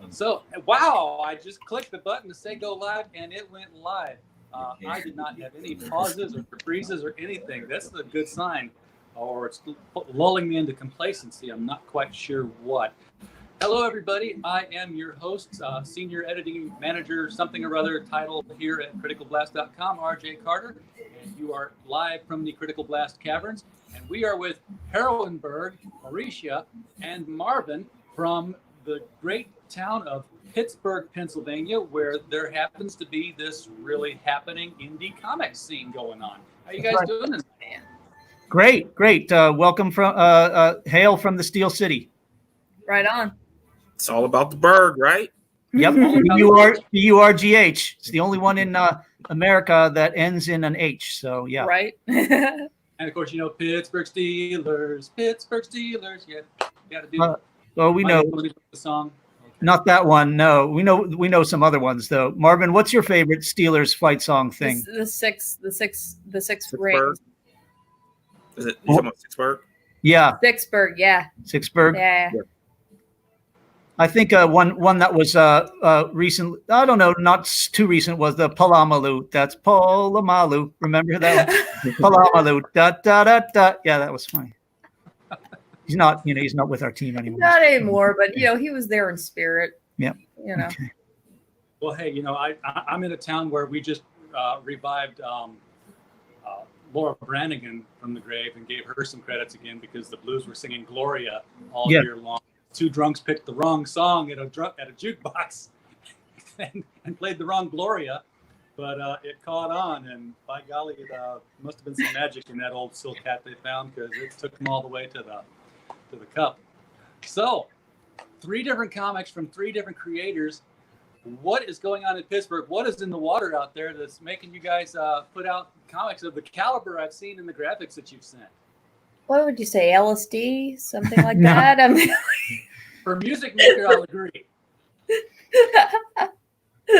So, wow, I just clicked the button to say go live and it went live. I did not have any pauses or freezes or anything. That's a good sign, or it's lulling me into complacency. I'm not quite sure what. Hello, everybody. I am your host, Senior Editing Manager, something or other title here at criticalblast.com, RJ Carter. And you are live from the Critical Blast Caverns. And we are with Heroineburg, Mauricia, and Marvin from the great town of Pittsburgh, Pennsylvania, where there happens to be this really happening indie comics scene going on. How you guys doing this, man? Great. Welcome from hail from the Steel City. Right on. It's all about the Berg, right? Yep. URGH. It's the only one in America that ends in an H. So yeah. Right. And of course, you know, Pittsburgh Steelers. Yeah, got to do. Well, we know the song. Not that one. No, we know some other ones though. Marvin, what's your favorite Steelers fight song thing? The sixth ring. Is it you talking about Sixburg? Yeah. Sixburg, yeah. Sixburg. Yeah. I think one that was recent. I don't know, not too recent, was the Palamalu. That's Palamalu. Remember that one? Palamalu. Da da da da. Yeah, that was funny. He's not with our team anymore. Not anymore, but he was there in spirit. Yeah. Okay. Well, hey, I'm in a town where we just revived Laura Branigan from the grave and gave her some credits again because the Blues were singing Gloria all year long. Two drunks picked the wrong song at a jukebox and played the wrong Gloria, but it caught on, and by golly, it must have been some magic in that old silk hat they found because it took them all the way to the cup. So, 3 different comics from 3 different creators. What is going on in Pittsburgh? What is in the water out there that's making you guys put out comics of the caliber I've seen in the graphics that you've sent? What would you say, LSD? Something like that? I mean, for music maker, I'll agree.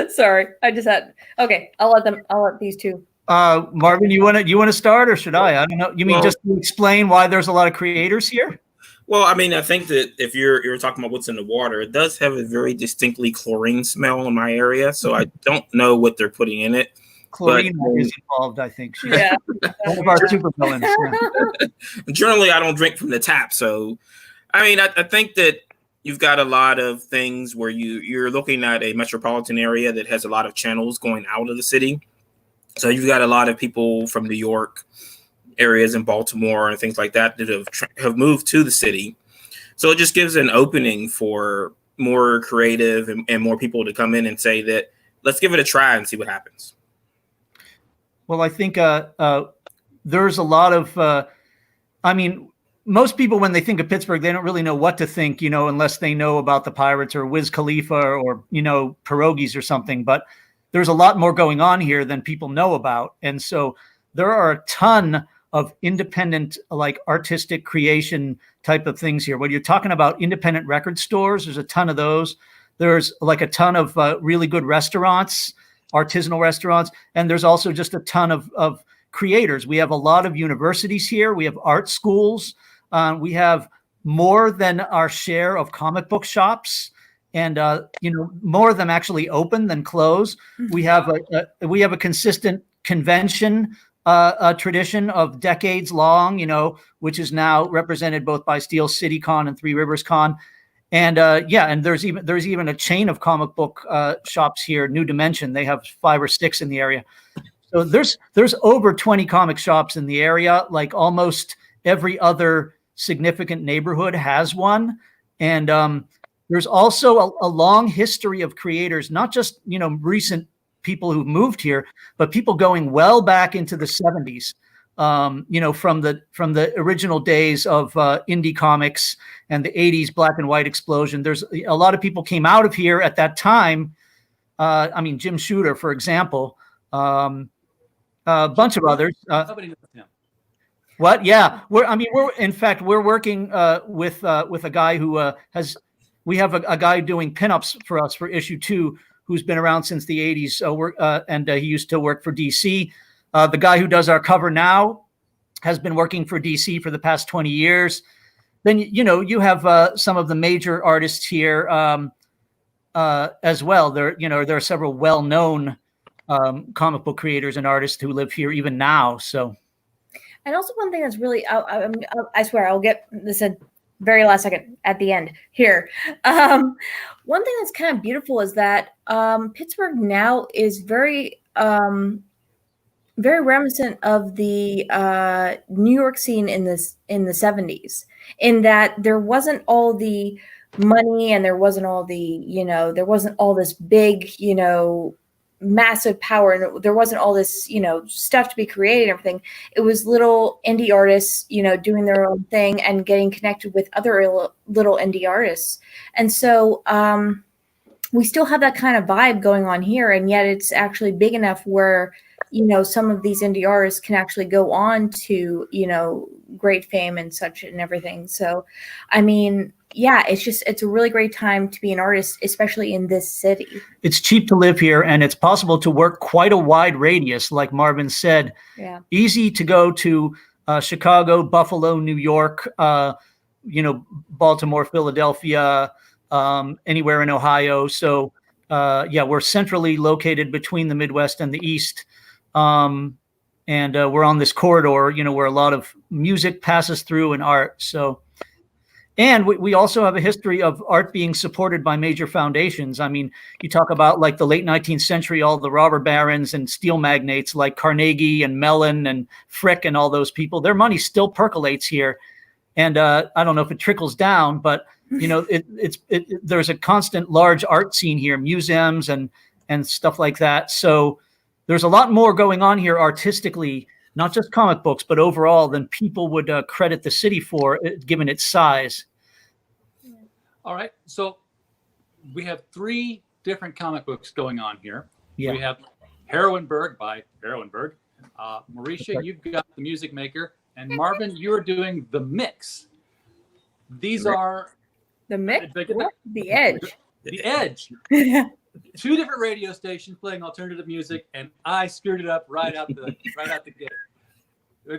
Sorry, I just had. Okay, I'll let these two. Marvin, you want to start, or should I? I don't know. You mean just to explain why there's a lot of creators here? Well, I mean, I think that if you're talking about what's in the water, it does have a very distinctly chlorine smell in my area. So I don't know what they're putting in it. Chlorine is involved, I think. Yeah. One of our supervillains. Yeah. Generally, I don't drink from the tap. So, I mean, I think that you've got a lot of things where you're looking at a metropolitan area that has a lot of channels going out of the city. So you've got a lot of people from New York areas and Baltimore and things like that have moved to the city. So it just gives an opening for more creative and more people to come in and say that let's give it a try and see what happens. Well, I think there's a lot of, most people, when they think of Pittsburgh, they don't really know what to think, unless they know about the Pirates or Wiz Khalifa or pierogies or something. But there's a lot more going on here than people know about. And so there are a ton of independent, like artistic creation type of things here. When you're talking about independent record stores, there's a ton of those. There's like a ton of really good restaurants, artisanal restaurants. And there's also just a ton of creators. We have a lot of universities here. We have art schools. We have more than our share of comic book shops, and more of them actually open than close. We have a consistent convention tradition of decades long, which is now represented both by Steel City Con and Three Rivers Con. And and there's even a chain of comic book shops here, New Dimension. They have 5 or 6 in the area. So there's over 20 comic shops in the area. Like almost every other significant neighborhood has one. And there's also a long history of creators, not just recent people who've moved here, but people going well back into the 70s. From the original days of indie comics and the 80s black and white explosion. There's a lot of people came out of here at that time. Jim Shooter, for example, a bunch of others. Nobody knows him. What? Yeah, we're working with a guy who we have a guy doing pinups for us for issue 2, who's been around since the 80s. So he used to work for DC. The guy who does our cover now has been working for DC for the past 20 years. Then, you have some of the major artists here. as well. There are several well-known comic book creators and artists who live here even now. So, and also one thing that's really, I swear I'll get this at very last second at the end here. One thing that's kind of beautiful is that Pittsburgh now is very reminiscent of the New York scene in the 70s, in that there wasn't all the money and there wasn't all the, there wasn't all this big, massive power, and there wasn't all this, stuff to be created and everything. It was little indie artists, doing their own thing and getting connected with other little indie artists. And so we still have that kind of vibe going on here, and yet it's actually big enough where some of these indie artists can actually go on to, great fame and such and everything. So, I mean, yeah, it's a really great time to be an artist, especially in this city. It's cheap to live here, and it's possible to work quite a wide radius, like Marvin said. Yeah. Easy to go to Chicago, Buffalo, New York, Baltimore, Philadelphia, anywhere in Ohio. So, we're centrally located between the Midwest and the East. And we're on this corridor, where a lot of music passes through and art. So, and we also have a history of art being supported by major foundations. I mean, you talk about like the late 19th century, all the robber barons and steel magnates like Carnegie and Mellon and Frick and all those people, their money still percolates here. And I don't know if it trickles down, but there's a constant large art scene here, museums and stuff like that. So there's a lot more going on here artistically, not just comic books, but overall than people would credit the city for, given its size. All right. So we have 3 different comic books going on here. Yeah. We have Heroinberg by Heroinberg. Mauricia, you've got The Music Maker. And Marvin, you're doing The Mix. These are... The Mix? The Edge. The Edge. 2 different radio stations playing alternative music, and I screwed it up right out the gate.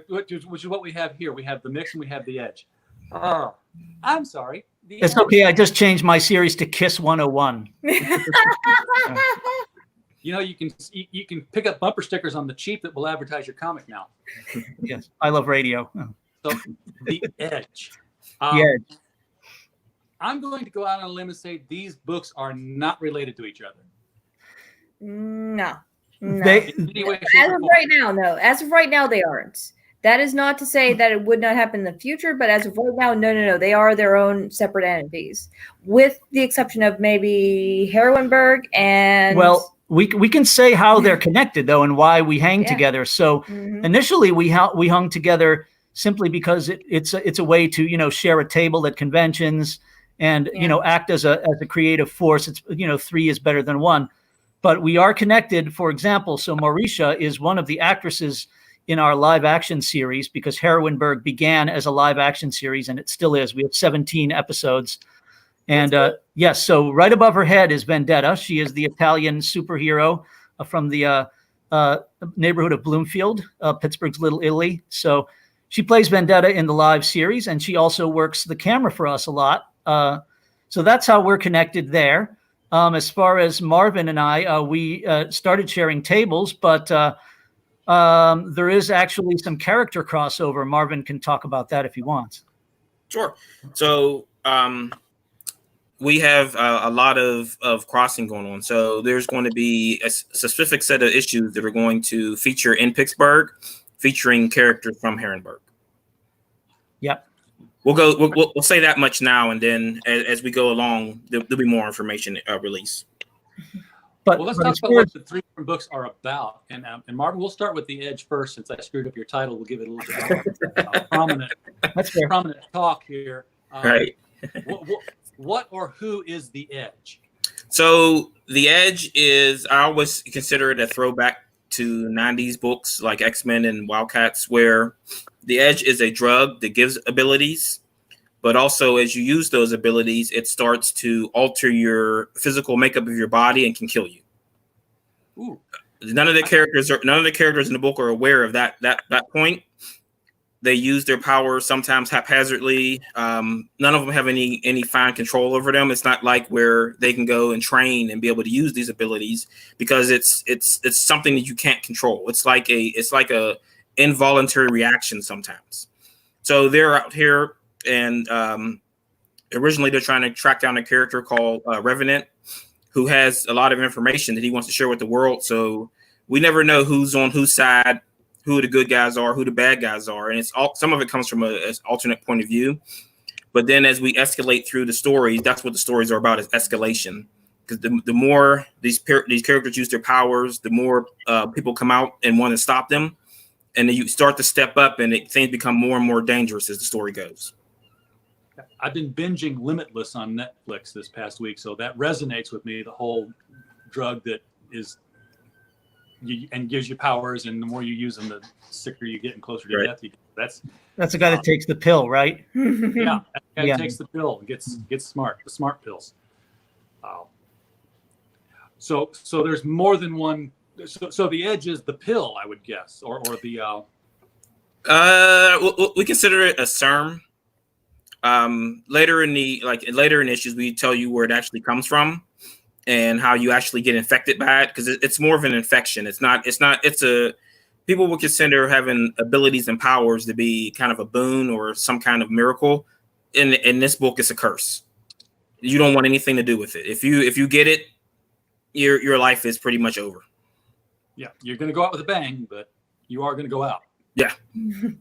Which is what we have here. We have The Mix and we have The Edge. Oh, I'm sorry. It's okay. I just changed my series to Kiss 101. You can pick up bumper stickers on the cheap that will advertise your comic now. Yes, I love radio. So The Edge. The Edge. I'm going to go out on a limb and say these books are not related to each other. No. They, as of right now, no. As of right now, they aren't. That is not to say that it would not happen in the future, but as of right now, no. They are their own separate entities, with the exception of maybe Heroinberg and... Well, we can say how they're connected, though, and why we hang together. So initially, we hung together simply because it's a way to, share a table at conventions and, act as a creative force. It's, 3 is better than 1. But we are connected, for example. So Mauricia is one of the actresses in our live action series, because Heroinberg began as a live action series, and it still is. We have 17 episodes. And yes, so right above her head is Vendetta. She is the Italian superhero from the neighborhood of Bloomfield, Pittsburgh's Little Italy. So she plays Vendetta in the live series, and she also works the camera for us a lot. So that's how we're connected there. As far as Marvin and I, we started sharing tables, but there is actually some character crossover. Marvin can talk about that if he wants. Sure. So we have a lot of crossing going on. So there's going to be a specific set of issues that are going to feature in Pittsburgh, featuring characters from Heroinberg. Yep. We'll say that much now, and then as we go along, there'll be more information released. Let's talk about what the 3 different books are about. And Marvin, we'll start with The Edge first, since I screwed up your title. We'll give it a little bit more prominent talk here. Right. What or who is The Edge? So The Edge is, I always consider it a throwback to 90s books like X-Men and Wildcats, where the Edge is a drug that gives abilities, but also as you use those abilities, it starts to alter your physical makeup of your body and can kill you. Ooh. None of the characters in the book are aware of that point. They use their powers sometimes haphazardly. None of them have any fine control over them. It's not like where they can go and train and be able to use these abilities, because it's something that you can't control. It's like a involuntary reaction sometimes. So they're out here, and originally they're trying to track down a character called Revenant, who has a lot of information that he wants to share with the world. So we never know who's on whose side, who the good guys are, who the bad guys are. And some of it comes from an alternate point of view. But then as we escalate through the stories, that's what the stories are about, is escalation. Because the more these characters use their powers, the more people come out and want to stop them. And then you start to step up, and things become more and more dangerous as the story goes. I've been binging Limitless on Netflix this past week, so that resonates with me, the whole drug that is and gives you powers, and the more you use them, the sicker you get and closer to death you get. That's the guy that takes the pill, right? Yeah, that guy takes the pill and gets smart, the smart pills. Wow. So there's more than one. So the edge is the pill, I would guess, or the. We consider it a serum. Later in issues, we tell you where it actually comes from and how you actually get infected by it, because it's more of an infection. People would consider having abilities and powers to be kind of a boon or some kind of miracle. In this book, it's a curse. You don't want anything to do with it. If you get it, your life is pretty much over. Yeah, you're going to go out with a bang, but you are going to go out. Yeah.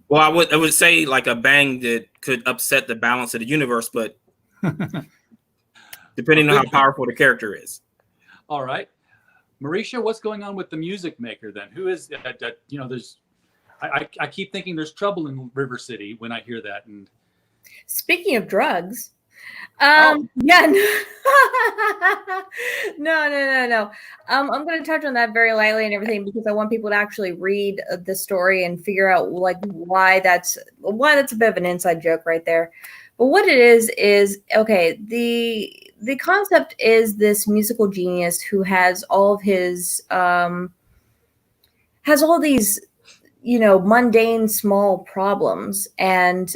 Well, I would say like a bang that could upset the balance of the universe, but depending on how powerful the character is. All right. Marisha, what's going on with the music maker then? Who is that? There's I keep thinking there's trouble in River City when I hear that. And speaking of drugs, yeah, no. I'm going to touch on that very lightly and everything, because I want people to actually read the story and figure out like why that's a bit of an inside joke right there. But what it is okay. The concept is this musical genius who has all of his has all these mundane small problems, and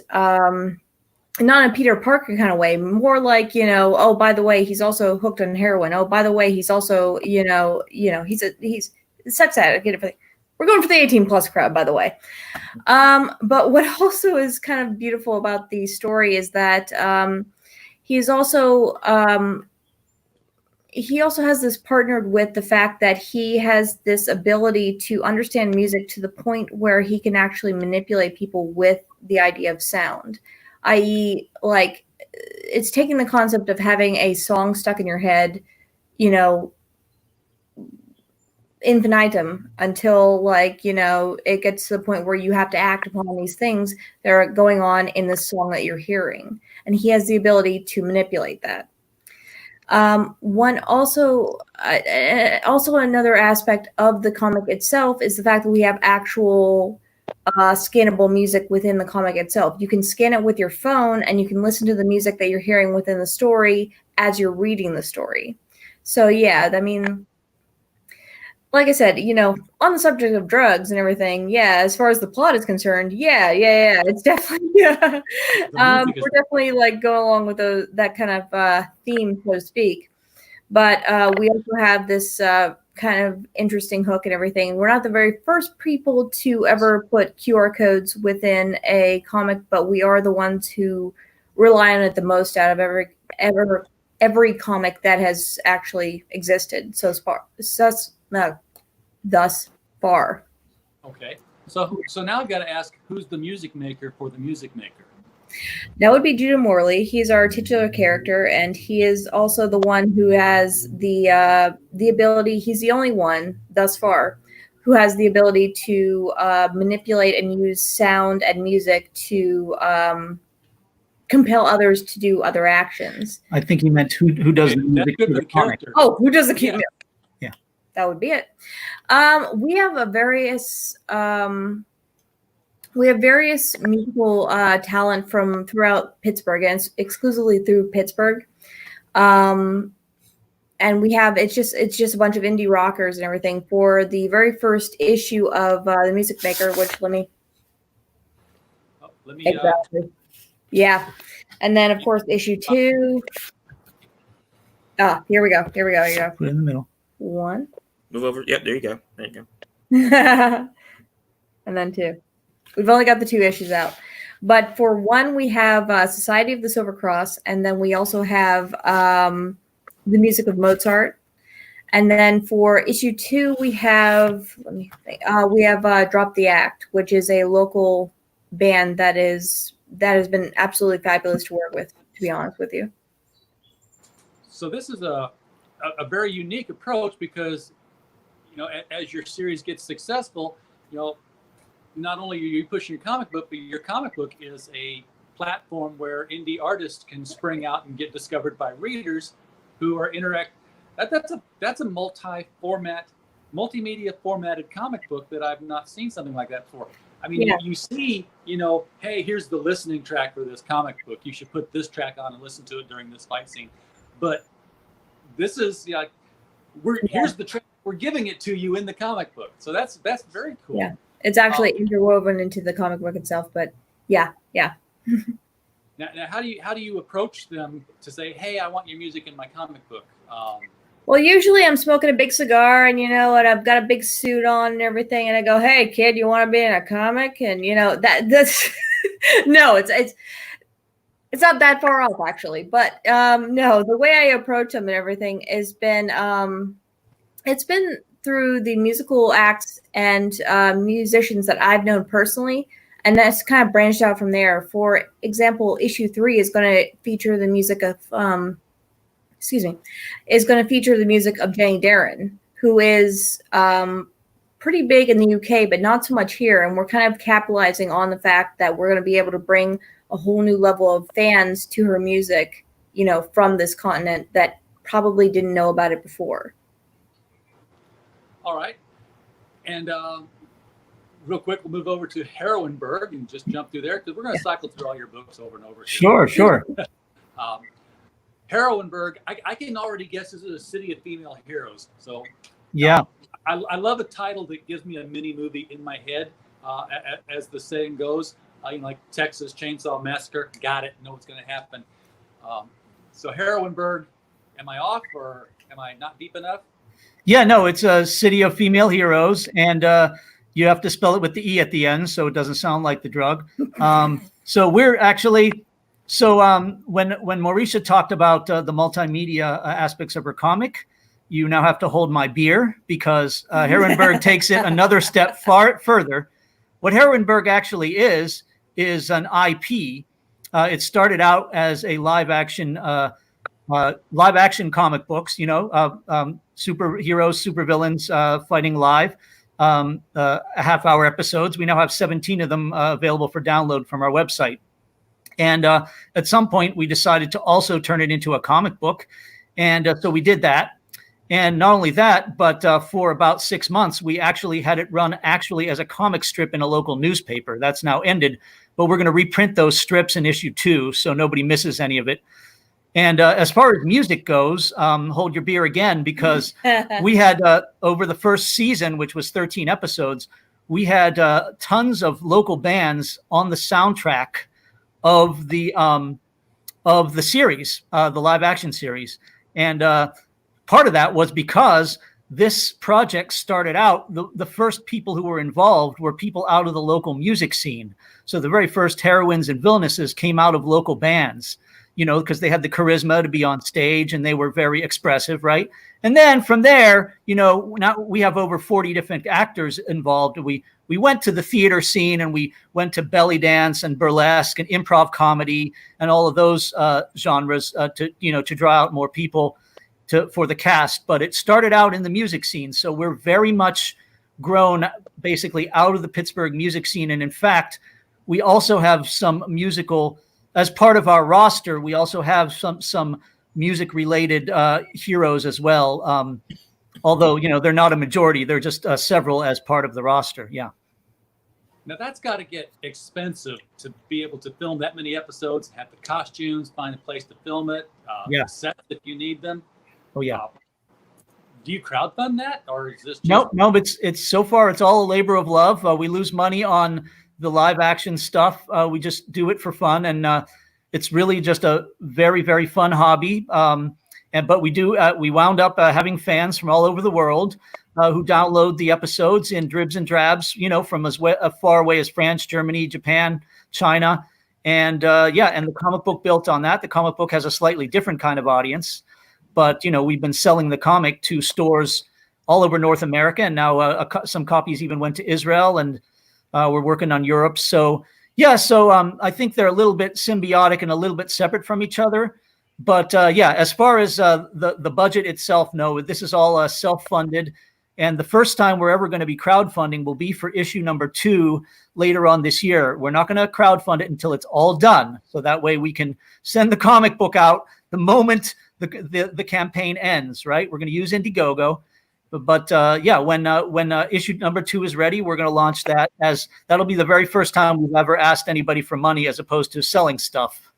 not in a Peter Parker kind of way, more like, oh, by the way, he's also hooked on heroin. Oh, by the way, he's also, he's a sex addict. We're going for the 18+ crowd, by the way. But what also is kind of beautiful about the story is that he also has this partnered with the fact that he has this ability to understand music to the point where he can actually manipulate people with the idea of sound. I.e., like, it's taking the concept of having a song stuck in your head, infinitum, until it gets to the point where you have to act upon these things that are going on in this song that you're hearing. And he has the ability to manipulate that. Also another aspect of the comic itself is the fact that we have actual scannable music within the comic itself. You can scan it with your phone, and you can listen to the music that you're hearing within the story as you're reading the story. So yeah, I mean, like I said, on the subject of drugs and everything, yeah, as far as the plot is concerned, yeah, it's definitely, we're definitely like going along with that kind of theme, so to speak. But we also have this kind of interesting hook and everything. We're not the very first people to ever put QR codes within a comic, but we are the ones who rely on it the most out of every comic that has actually existed thus far. Okay. So now I've got to ask, who's the music maker for the music maker? That would be Judah Morley. He's our titular character, and he is also the one who has the ability. He's the only one thus far who has the ability to manipulate and use sound and music to compel others to do other actions. I think he meant who does the music for the character. Oh, who does the music? Yeah, that would be it. We have various musical talent from throughout Pittsburgh, and exclusively through Pittsburgh. And we have it's just a bunch of indie rockers and everything. For the very first issue of the Music Maker, which let me. Let me. Exactly. Yeah. And then, of course, issue 2. Here we go. Here we go. Put it in the middle. 1. Move over. Yep, there you go. There you go. And then 2. We've only got the 2 issues out. But for 1, we have Society of the Silver Cross. And then we also have the music of Mozart. And then for issue 2, we have, we have Drop the Act, which is a local band that has been absolutely fabulous to work with, to be honest with you. So this is a very unique approach because, as your series gets successful, not only are you pushing your comic book, but your comic book is a platform where indie artists can spring out and get discovered by readers who are That's a multimedia formatted comic book that I've not seen something like that before. I mean, you see, hey, here's the listening track for this comic book. You should put this track on and listen to it during this fight scene. But this is here's the track. We're giving it to you in the comic book. So that's very cool. Yeah, it's actually interwoven into the comic book itself. But yeah. Now, how do you approach them to say, hey, I want your music in my comic book? Well, usually I'm smoking a big cigar and, and I've got a big suit on and everything. And I go, hey, kid, you want to be in a comic? And, that's no, it's not that far off, actually. But no, the way I approach them and everything has been it's been through the musical acts and musicians that I've known personally. And that's kind of branched out from there. For example, issue 3 is going to feature the music of is going to feature the music of Jenny Darren, who is pretty big in the UK, but not so much here. And we're kind of capitalizing on the fact that we're going to be able to bring a whole new level of fans to her music, from this continent that probably didn't know about it before. All right. And real quick, we'll move over to Heroinberg and just jump through there because we're going to cycle through all your books over and over. Sure. Heroinberg, I can already guess this is a city of female heroes. So yeah, I love a title that gives me a mini movie in my head, as the saying goes. Like Texas Chainsaw Massacre, got it, know what's going to happen. So Heroinberg, am I off or am I not deep enough? Yeah, no, it's a city of female heroes, and you have to spell it with the E at the end, so it doesn't sound like the drug. So we're actually. So when Mauricia talked about the multimedia aspects of her comic, you now have to hold my beer because Heroinberg takes it another step further. What Heroinberg actually is an IP. It started out as a live action comic books, superheroes, supervillains fighting live, half-hour episodes. We now have 17 of them available for download from our website. And at some point, we decided to also turn it into a comic book. And so we did that. And not only that, but for about 6 months, we actually had it run as a comic strip in a local newspaper. That's now ended. But we're going to reprint those strips in issue 2 so nobody misses any of it. And as far as music goes, hold your beer again, because we had over the first season, which was 13 episodes, we had tons of local bands on the soundtrack of the series, the live action series. And part of that was because this project started out, the first people who were involved were people out of the local music scene. So the very first heroines and villainesses came out of local bands, because they had the charisma to be on stage and they were very expressive, right? And then from there, now we have over 40 different actors involved. We went to the theater scene and we went to belly dance and burlesque and improv comedy and all of those genres to draw out more people for the cast. But it started out in the music scene. So we're very much grown basically out of the Pittsburgh music scene. And in fact, we also have some musical, as part of our roster, we also have some music related heroes as well. Although, they're not a majority, they're just several as part of the roster. Yeah. Now that's got to get expensive to be able to film that many episodes, have the costumes, find a place to film it, yeah. sets if you need them. Oh yeah. Do you crowdfund that, or is this? No, but it's so far it's all a labor of love. We lose money on the live action stuff. We just do it for fun, and it's really just a very, very fun hobby. But we wound up having fans from all over the world who download the episodes in dribs and drabs, from as far away as France, Germany, Japan, China. And and the comic book built on that. The comic book has a slightly different kind of audience, but we've been selling the comic to stores all over North America, and now some copies even went to Israel, and we're working on Europe. So I think they're a little bit symbiotic and a little bit separate from each other. But as far as the budget itself, no, this is all self-funded. And the first time we're ever going to be crowdfunding will be for issue number 2 later on this year. We're not going to crowdfund it until it's all done. So that way we can send the comic book out the moment the campaign ends, right? We're going to use Indiegogo. But when issue number 2 is ready, we're going to launch that, as that'll be the very first time we've ever asked anybody for money as opposed to selling stuff.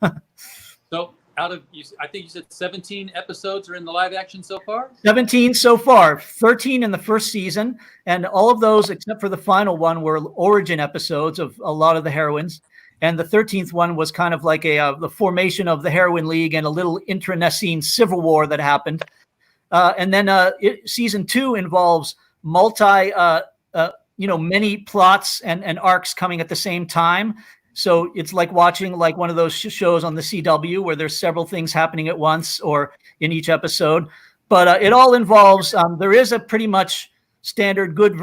So I think you said 17 episodes are in the live action so far? 17 so far, 13 in the first season. And all of those, except for the final one, were origin episodes of a lot of the heroines. And the 13th one was kind of like the formation of the Heroine League and a little internecine civil war that happened. And then season 2 involves many plots and arcs coming at the same time. So it's like watching like one of those shows on the CW where there's several things happening at once or in each episode. But it all involves, there is a pretty much standard good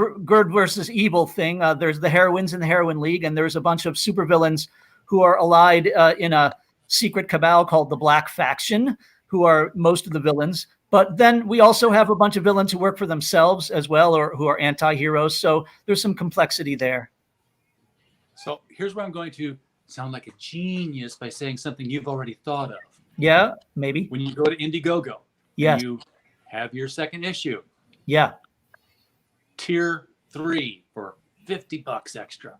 versus evil thing. There's the heroines in the Heroine League, and there's a bunch of supervillains who are allied in a secret cabal called the Black Faction, who are most of the villains. But then we also have a bunch of villains who work for themselves as well, or who are anti-heroes. So there's some complexity there. So here's where I'm going to sound like a genius by saying something you've already thought of. Yeah, maybe. When you go to Indiegogo, yes, you have your second issue. Yeah. Tier 3 for $50 extra.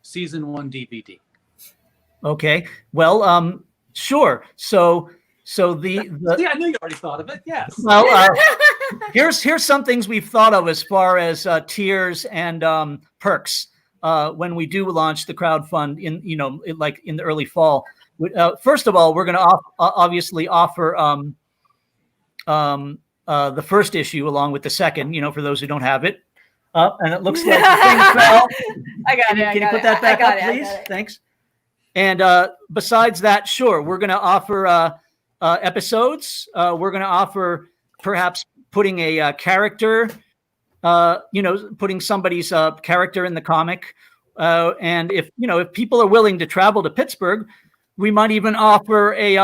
Season 1 DVD. Okay. Well, sure. So the yeah, I knew you already thought of it. Yes. Well, here's some things we've thought of as far as tiers and perks when we do launch the crowdfund in in the early fall. First of all, we're going to obviously offer the first issue along with the second. For those who don't have it. And it looks like the thing fell. I got it. Can you put that back up, please? Thanks. And besides that, sure, we're going to offer episodes. We're going to offer perhaps putting a character, putting somebody's character in the comic. And if people are willing to travel to Pittsburgh, we might even offer a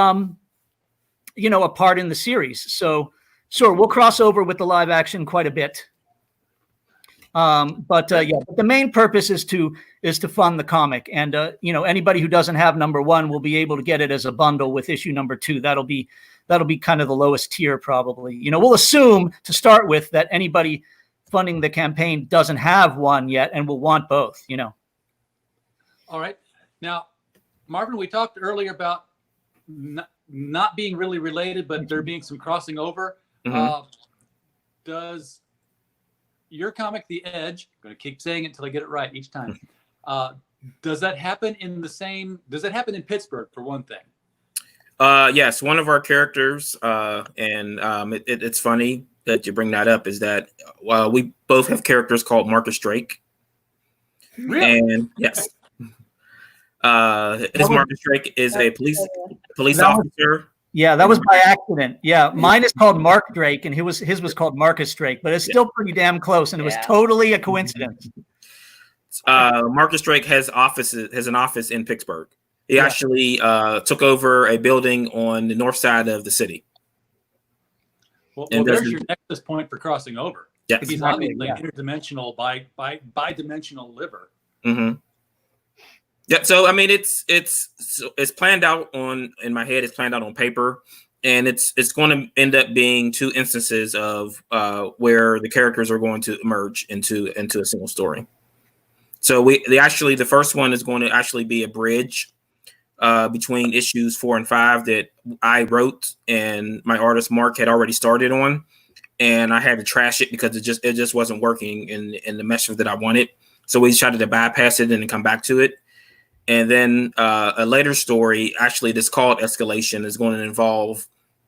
part in the series. So sure, we'll cross over with the live action quite a bit. But the main purpose is to fund the comic, and anybody who doesn't have number 1 will be able to get it as a bundle with issue number 2. That'll be kind of the lowest tier probably. We'll assume to start with that anybody funding the campaign doesn't have one yet and will want both. All right. Now, Marvin, we talked earlier about not being really related, but there being some crossing over. Mm-hmm. Does your comic, The Edge, I'm going to keep saying it until I get it right each time. Does that happen does that happen in Pittsburgh for one thing? Yes, one of our characters, and it's funny that you bring that up, is that we both have characters called Marcus Drake. Really? And yes. His Marcus Drake is a police officer. Yeah, that was by accident. Yeah, mine is called Mark Drake, and his was called Marcus Drake, but it's still pretty damn close, and it was totally a coincidence. Marcus Drake has an office in Pittsburgh. He actually took over a building on the north side of the city. Well, there's your nexus point for crossing over. Yes, he's obviously interdimensional, bi-dimensional liver. Mm-hmm. Yeah, so I mean, it's planned out in my head. It's planned out on paper, and it's going to end up being 2 instances of where the characters are going to emerge into a single story. So the first one is going to actually be a bridge between issues 4 and 5 that I wrote and my artist Mark had already started on, and I had to trash it because it just wasn't working in the mesh that I wanted. So we decided to bypass it and then come back to it. And then a later story, actually, that's called Escalation, is going to involve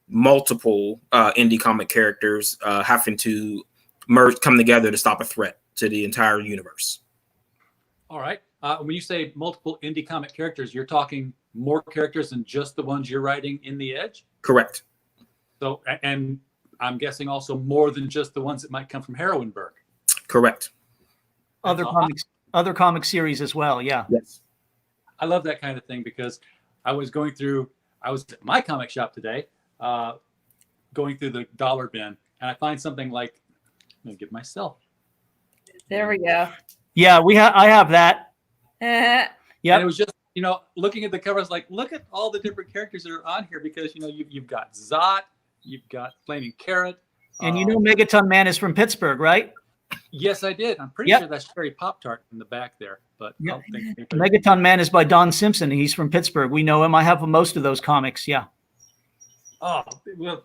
multiple indie comic characters having to come together to stop a threat to the entire universe. All right. When you say multiple indie comic characters, you're talking more characters than just the ones you're writing in the Edge? Correct. So, and I'm guessing also more than just the ones that might come from Heroinberg. Correct. Other comic series as well. Yeah. Yes. I love that kind of thing because I was at my comic shop today, going through the dollar bin, and I find something like, I'm going to give myself. There we go. Yeah, I have that. Yeah. And it was just, looking at the covers, like, look at all the different characters that are on here because, you've got Zot, you've got Flaming Carrot. And Megaton Man is from Pittsburgh, right? Yes, I did. I'm pretty sure that's Cherry Pop-Tart in the back there. But I don't think Megaton Man is by Don Simpson. He's from Pittsburgh. We know him. I have most of those comics. Yeah. Oh, well.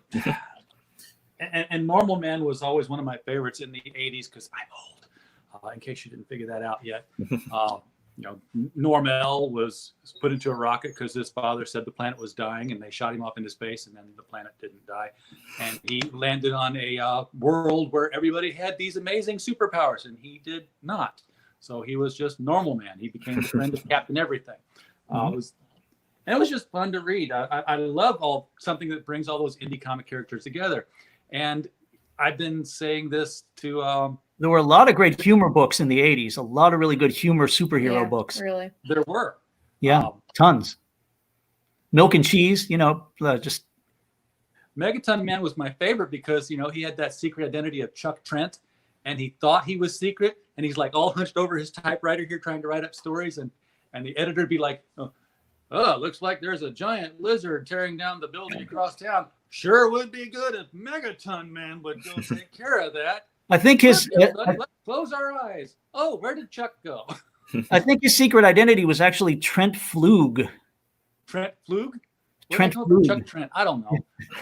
And Normal Man was always one of my favorites in the 80s because I'm old, in case you didn't figure that out yet. Normal was put into a rocket because his father said the planet was dying and they shot him off into space and then the planet didn't die. And he landed on a world where everybody had these amazing superpowers and he did not. So he was just Normal Man. He became the friend of Captain Everything. It was just fun to read. I love something that brings all those indie comic characters together. And I've been saying this to... there were a lot of great humor books in the 80s. A lot of really good humor superhero books. Really? There were. Yeah, tons. Milk and Cheese, just... Megaton Man was my favorite because, he had that secret identity of Chuck Trent. And he thought he was secret. And he's like all hunched over his typewriter here trying to write up stories. And the editor would be like... Oh, looks like there's a giant lizard tearing down the building across town. Sure would be good if Megaton Man would go take care of that. I think let's close our eyes. Oh, where did Chuck go? I think his secret identity was actually Trent Flug. Trent Flug? Trent Flug. Chuck Trent. I don't know.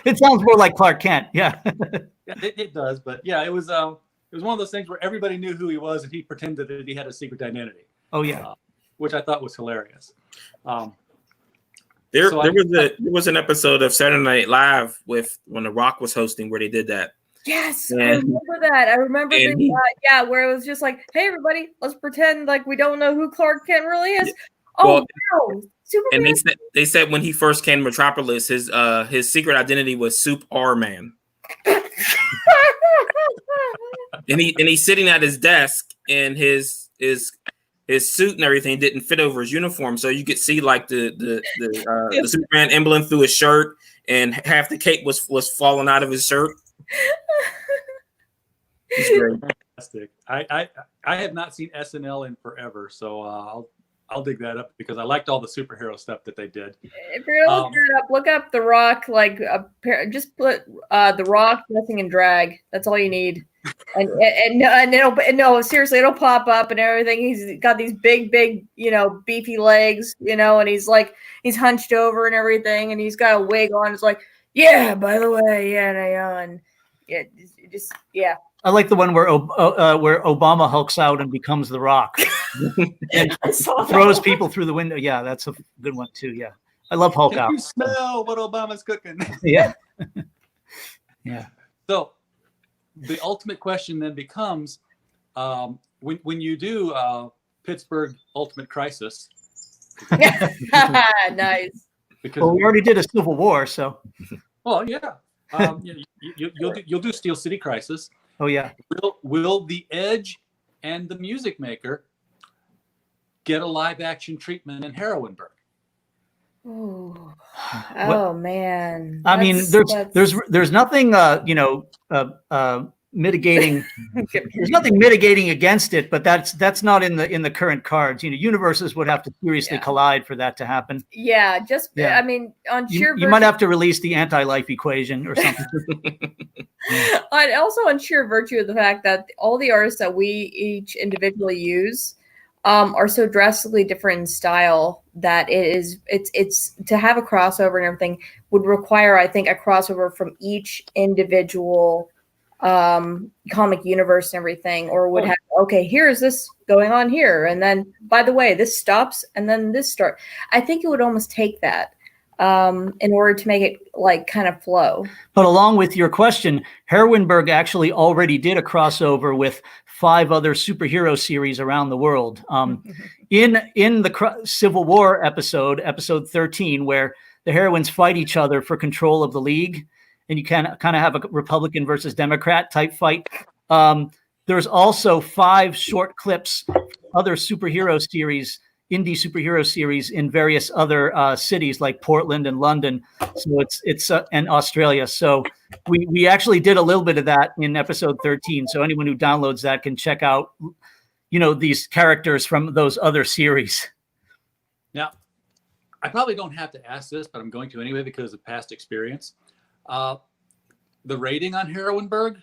It sounds more like Clark Kent. Yeah. Yeah, it does. But yeah, it was one of those things where everybody knew who he was and he pretended that he had a secret identity. Oh yeah. Which I thought was hilarious. There was an episode of Saturday Night Live when The Rock was hosting where they did that. Yes, I remember that. I remember where it was just like, hey, everybody, let's pretend like we don't know who Clark Kent really is. Oh, wow. Superman. And they said when he first came to Metropolis, his secret identity was Soup R Man. and he's sitting at his desk, and his suit and everything didn't fit over his uniform, so you could see like the Superman emblem through his shirt, and half the cape was falling out of his shirt. It's very fantastic. I have not seen SNL in forever, so I'll dig that up because I liked all the superhero stuff that they did. If you're gonna look it up, look up The Rock. Just put The Rock dressing in drag. That's all you need. And seriously, it'll pop up and everything. He's got these big, beefy legs, and he's hunched over and everything, and he's got a wig on. It's like, yeah, by the way, I like the one where Obama hulks out and becomes The Rock and throws people through the window. Yeah, that's a good one too. Yeah, I love Hulk out. Can you smell what Obama's cooking? Yeah, yeah. So the ultimate question then becomes, when you do Pittsburgh Ultimate Crisis. Nice. Because we already did a Civil War, so. Well, yeah. You'll do Steel City Crisis. Oh yeah. Will the Edge and the Music Maker get a live action treatment in Heroinberg? Oh man. I mean, there's nothing mitigating. There's nothing mitigating against it, but that's not in the current cards. Universes would have to seriously collide for that to happen. Yeah, I mean, on sheer you might have to release the anti-life equation or something. And also on sheer virtue of the fact that all the artists that we each individually use are so drastically different in style that it's to have a crossover and everything would require, I think, a crossover from each individual comic universe and everything, or would have, okay, here's this going on here, and then by the way, this stops and then this starts. I think it would almost take that in order to make it like kind of flow. But along with your question, Herwenberg actually already did a crossover with 5 other superhero series around the world. In the Civil War episode 13, where the heroines fight each other for control of the League, and you kind of have a Republican versus Democrat type fight. There's also 5 short clips, other superhero series, indie superhero series in various other cities like Portland and London. So it's and Australia. So we actually did a little bit of that in episode 13. So anyone who downloads that can check out, these characters from those other series. Now, I probably don't have to ask this, but I'm going to anyway because of past experience. The rating on Herwenberg?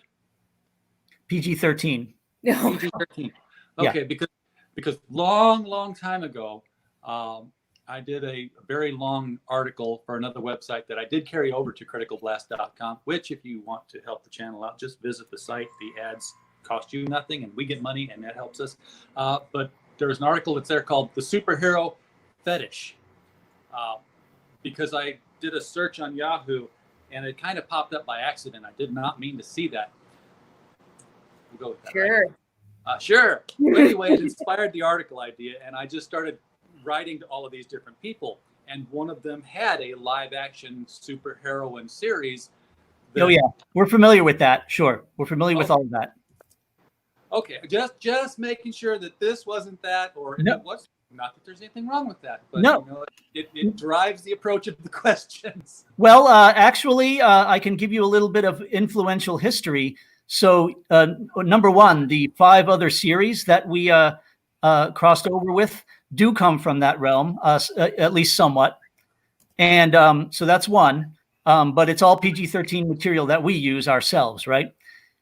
PG-13. PG-13. Okay, yeah. Because long time ago, I did a very long article for another website that I did carry over to criticalblast.com, which if you want to help the channel out, just visit the site. The ads cost you nothing and we get money and that helps us. But there's an article that's there called The Superhero Fetish. Because I did a search on Yahoo and it kind of popped up by accident. I did not mean to see that. We'll go with that. Sure. Right? Sure. Well, anyway, it inspired the article idea, and I just started writing to all of these different people. And one of them had a live-action superheroine series. Oh yeah, we're familiar with that. Sure, we're familiar with all of that. Okay, just making sure that this wasn't that, or no. It was. Not that there's anything wrong with that, but no. It drives the approach of the questions. Well, actually, I can give you a little bit of influential history. So, number one, the 5 other series that we crossed over with do come from that realm, at least somewhat. And so that's one. But it's all PG-13 material that we use ourselves, right?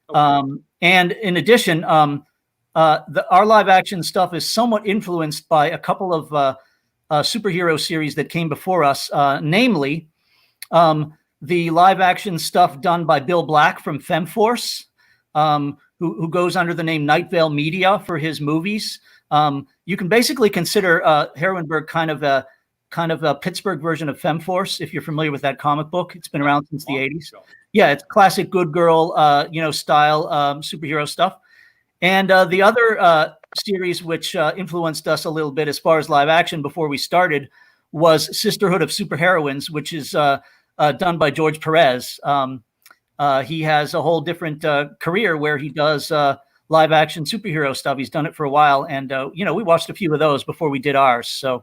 Okay. And in addition, our live action stuff is somewhat influenced by a couple of superhero series that came before us, namely the live action stuff done by Bill Black from FemForce, who goes under the name Night Vale Media for his movies. You can basically consider Herwenberg kind of a Pittsburgh version of FemForce, if you're familiar with that comic book. It's been around since the 80s. Yeah, it's classic good girl, style superhero stuff. And the other series which influenced us a little bit as far as live action before we started was Sisterhood of Superheroines, which is done by George Perez. He has a whole different career where he does live action superhero stuff. He's done it for a while. And, we watched a few of those before we did ours. So,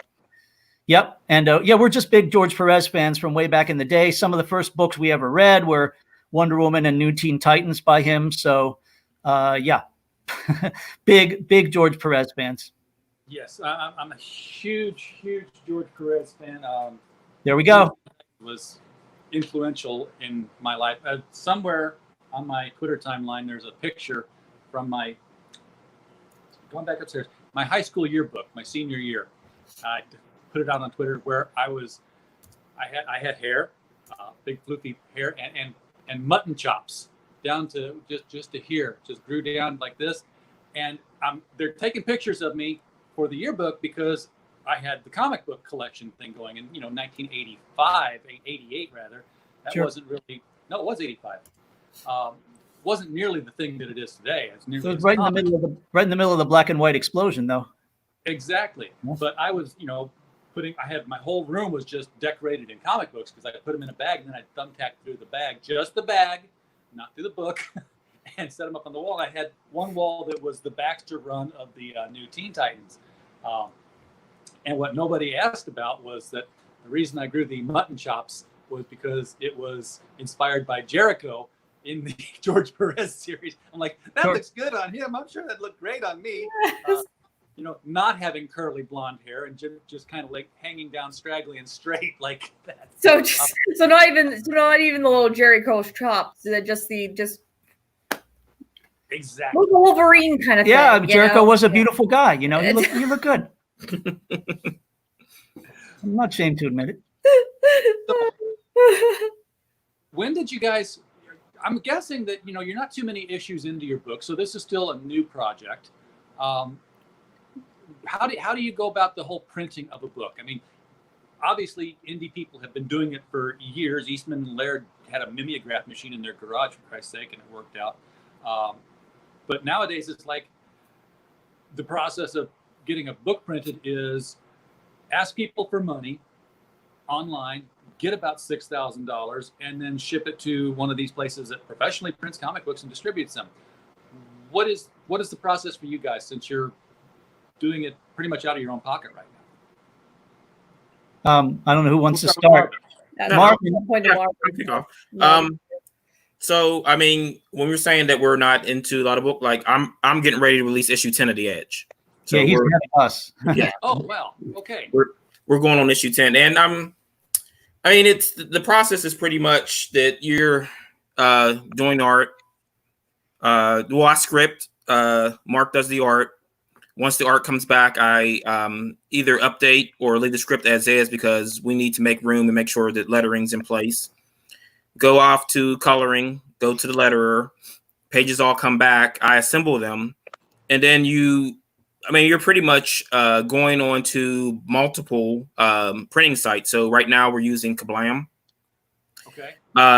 yep. And we're just big George Perez fans from way back in the day. Some of the first books we ever read were Wonder Woman and New Teen Titans by him. So, yeah. big George Perez fans. Yes, I'm a huge George Perez fan. There we go. Was influential in my life. Somewhere on my Twitter timeline, there's a picture from going back upstairs, my high school yearbook, my senior year. I put it out on Twitter where I had hair, big floofy hair, and mutton chops down to just to here, just grew down like this. And they're taking pictures of me for the yearbook because I had the comic book collection thing going in, 1985, 88 rather. That Sure. wasn't really, no, it was 85. Wasn't nearly the thing that it is today. It's nearly So it's right in the middle of the black and white explosion, though. Exactly. Yeah. But I was, I had my whole room was just decorated in comic books because I put them in a bag and then I thumbtacked through the bag, just the bag, not through the book, and set them up on the wall. I had one wall that was the Baxter run of the New Teen Titans. And what nobody asked about was that the reason I grew the mutton chops was because it was inspired by Jericho in the George Perez series. I'm like, that Sure. looks good on him. I'm sure that looked great on me. Yes. Not having curly blonde hair and just kind of like hanging down straggly and straight like that. So not even the little Jerry Curl's chops. Just Exactly. Wolverine kind of thing. Yeah, Jericho was a beautiful guy. You look good. I'm not ashamed to admit it. When did you guys? I'm guessing that you're not too many issues into your book, so this is still a new project. How do you go about the whole printing of a book? I mean, obviously, indie people have been doing it for years. Eastman and Laird had a mimeograph machine in their garage, for Christ's sake, and it worked out. But nowadays, it's like the process of getting a book printed is ask people for money online, get about $6,000, and then ship it to one of these places that professionally prints comic books and distributes them. What is the process for you guys, since you're doing it pretty much out of your own pocket right now? I don't know who wants to start. So I mean, when we're saying that we're not into a lot of book, like I'm getting ready to release issue 10 of The Edge. So yeah, he's ahead of us. Yeah. Oh well, okay. We're going on issue 10, and I mean, it's the process is pretty much that you're doing art. I script. Mark does the art. Once the art comes back, I either update or leave the script as is because we need to make room and make sure that lettering's in place. Go off to coloring, go to the letterer, pages all come back, I assemble them, and then you're pretty much going on to multiple printing sites. So right now we're using Kablam. Okay.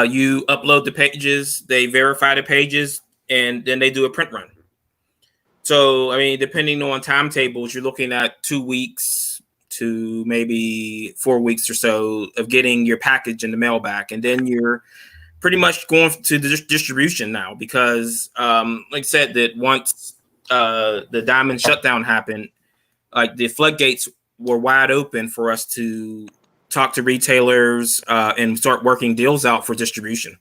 You upload the pages, they verify the pages, and then they do a print run. So, I mean, depending on timetables, you're looking at 2 weeks to maybe 4 weeks or so of getting your package in the mail back. And then you're pretty much going to the distribution now because, like I said, that once the diamond shutdown happened, like the floodgates were wide open for us to talk to retailers and start working deals out for distribution.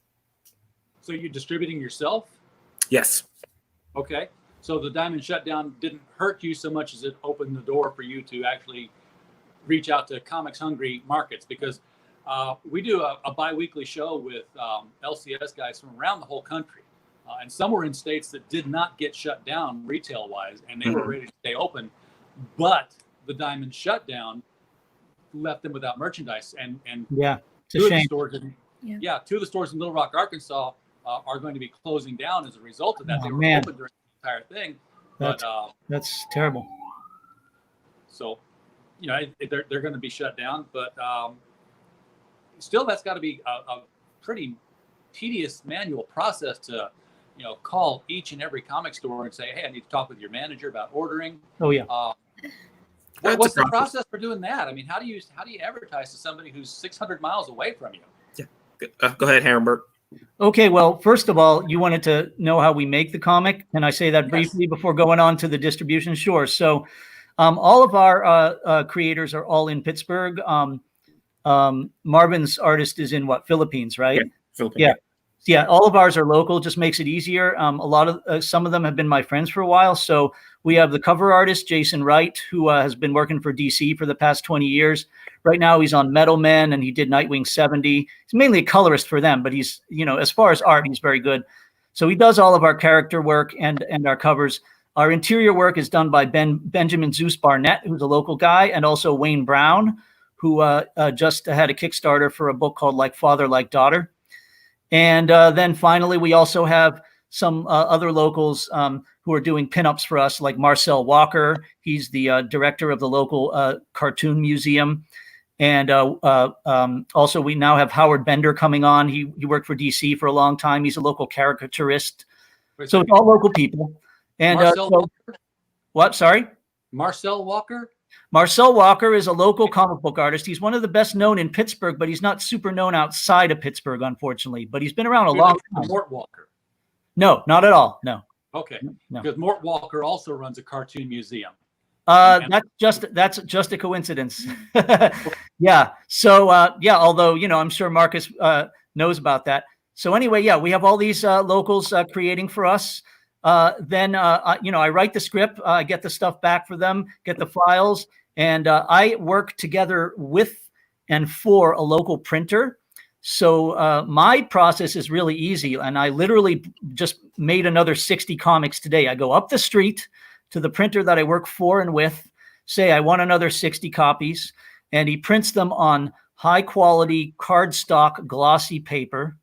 So you're distributing yourself? Yes. Okay. So the diamond shutdown didn't hurt you so much as it opened the door for you to actually reach out to comics hungry markets, because we do a bi-weekly show with LCS guys from around the whole country. And some were in states that did not get shut down retail wise, and they were ready to stay open. But the diamond shutdown left them without merchandise. And yeah, two of the stores in Little Rock, Arkansas are going to be closing down as a result of that. They were open during the entire thing. That's terrible. So, they're going to be shut down, but still, that's got to be a pretty tedious manual process to, call each and every comic store and say, "Hey, I need to talk with your manager about ordering." Oh yeah. What's the process for doing that? I mean, how do you advertise to somebody who's 600 miles away from you? Yeah. Go ahead, Herrenberg. Okay, well, first of all, you wanted to know how we make the comic. Can I say that briefly before going on to the distribution? Sure. So all of our creators are all in Pittsburgh. Marvin's artist is in Philippines, right? Yeah, Philippines. Yeah, all of ours are local, just makes it easier. Some of them have been my friends for a while. So we have the cover artist, Jason Wright, who has been working for DC for the past 20 years. Right now he's on Metal Men and he did Nightwing 70. He's mainly a colorist for them, but he's, as far as art, he's very good. So he does all of our character work and our covers. Our interior work is done by Benjamin Zeus Barnett, who's a local guy, and also Wayne Brown, who just had a Kickstarter for a book called Like Father, Like Daughter. And then finally, we also have some other locals who are doing pinups for us, like Marcel Walker. He's the director of the local cartoon museum. And also, we now have Howard Bender coming on. He worked for DC for a long time. He's a local caricaturist. So it's all local people. And Walker? What? Sorry? Marcel Walker? Marcel Walker is a local comic book artist. He's one of the best known in Pittsburgh, but he's not super known outside of Pittsburgh, unfortunately. But he's been around a long time. Mort Walker? No, not at all. No. Okay. No. Because Mort Walker also runs a cartoon museum. That's just a coincidence. Yeah. So although I'm sure Marcus knows about that. So anyway, we have all these locals creating for us. Then I write the script, I get the stuff back for them, get the files, and I work together with and for a local printer. So my process is really easy, and I literally just made another 60 comics today. I go up the street to the printer that I work for and with, say I want another 60 copies, and he prints them on high quality cardstock glossy paper.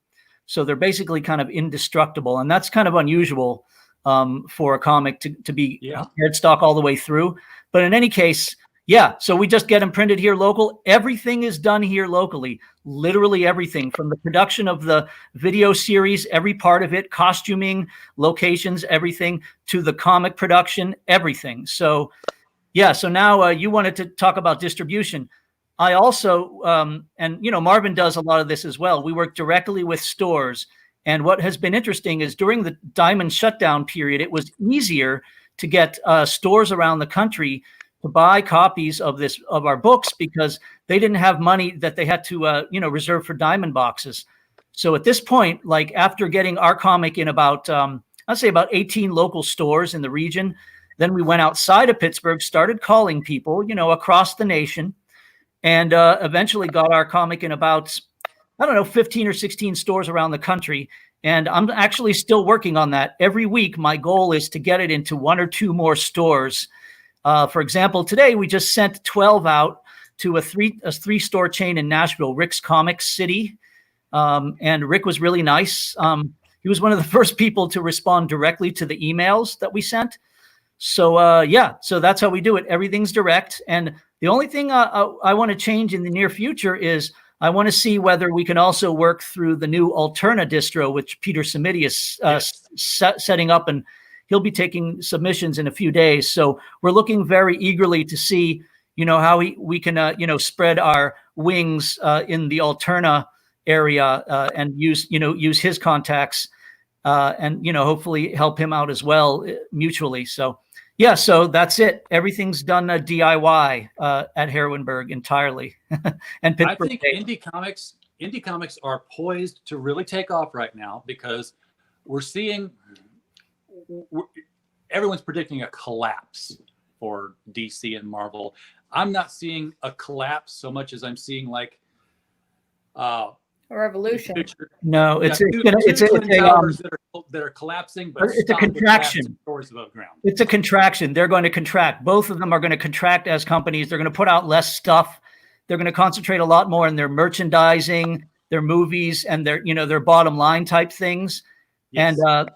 So they're basically kind of indestructible. And that's kind of unusual for a comic to be headstock all the way through. But in any case, yeah, so we just get them printed here local. Everything is done here locally, literally everything from the production of the video series, every part of it, costuming, locations, everything, to the comic production, everything. So yeah, so now you wanted to talk about distribution. I also, and you know, Marvin does a lot of this as well. We work directly with stores. And what has been interesting is during the Diamond shutdown period, it was easier to get stores around the country to buy copies of our books because they didn't have money that they had to, reserve for Diamond boxes. So at this point, like after getting our comic in about, I'd say about 18 local stores in the region, then we went outside of Pittsburgh, started calling people, you know, across the nation, and eventually got our comic in about, 15 or 16 stores around the country. And I'm actually still working on that. Every week, my goal is to get it into 1 or 2 more stores. For example, today we just sent 12 out to a 3-store chain in Nashville, Rick's Comics City. And Rick was really nice. He was one of the first people to respond directly to the emails that we sent. So so that's how we do it. Everything's direct. And the only thing I want to change in the near future is I want to see whether we can also work through the new Alterna distro, which Peter Samiti is setting up, and he'll be taking submissions in a few days. So we're looking very eagerly to see, you know, how we can, spread our wings in the Alterna area and use his contacts and, hopefully help him out as well mutually. So, yeah, so that's it. Everything's done DIY at Heroinberg entirely. And Pittsburgh. I think indie comics are poised to really take off right now because we're seeing everyone's predicting a collapse for DC and Marvel. I'm not seeing a collapse so much as I'm seeing like a revolution. No, it's towers that are collapsing, but it's a contraction. Stories above ground. It's a contraction. They're going to contract. Both of them are going to contract as companies. They're going to put out less stuff. They're going to concentrate a lot more on their merchandising, their movies, and their bottom line type things. Yes. And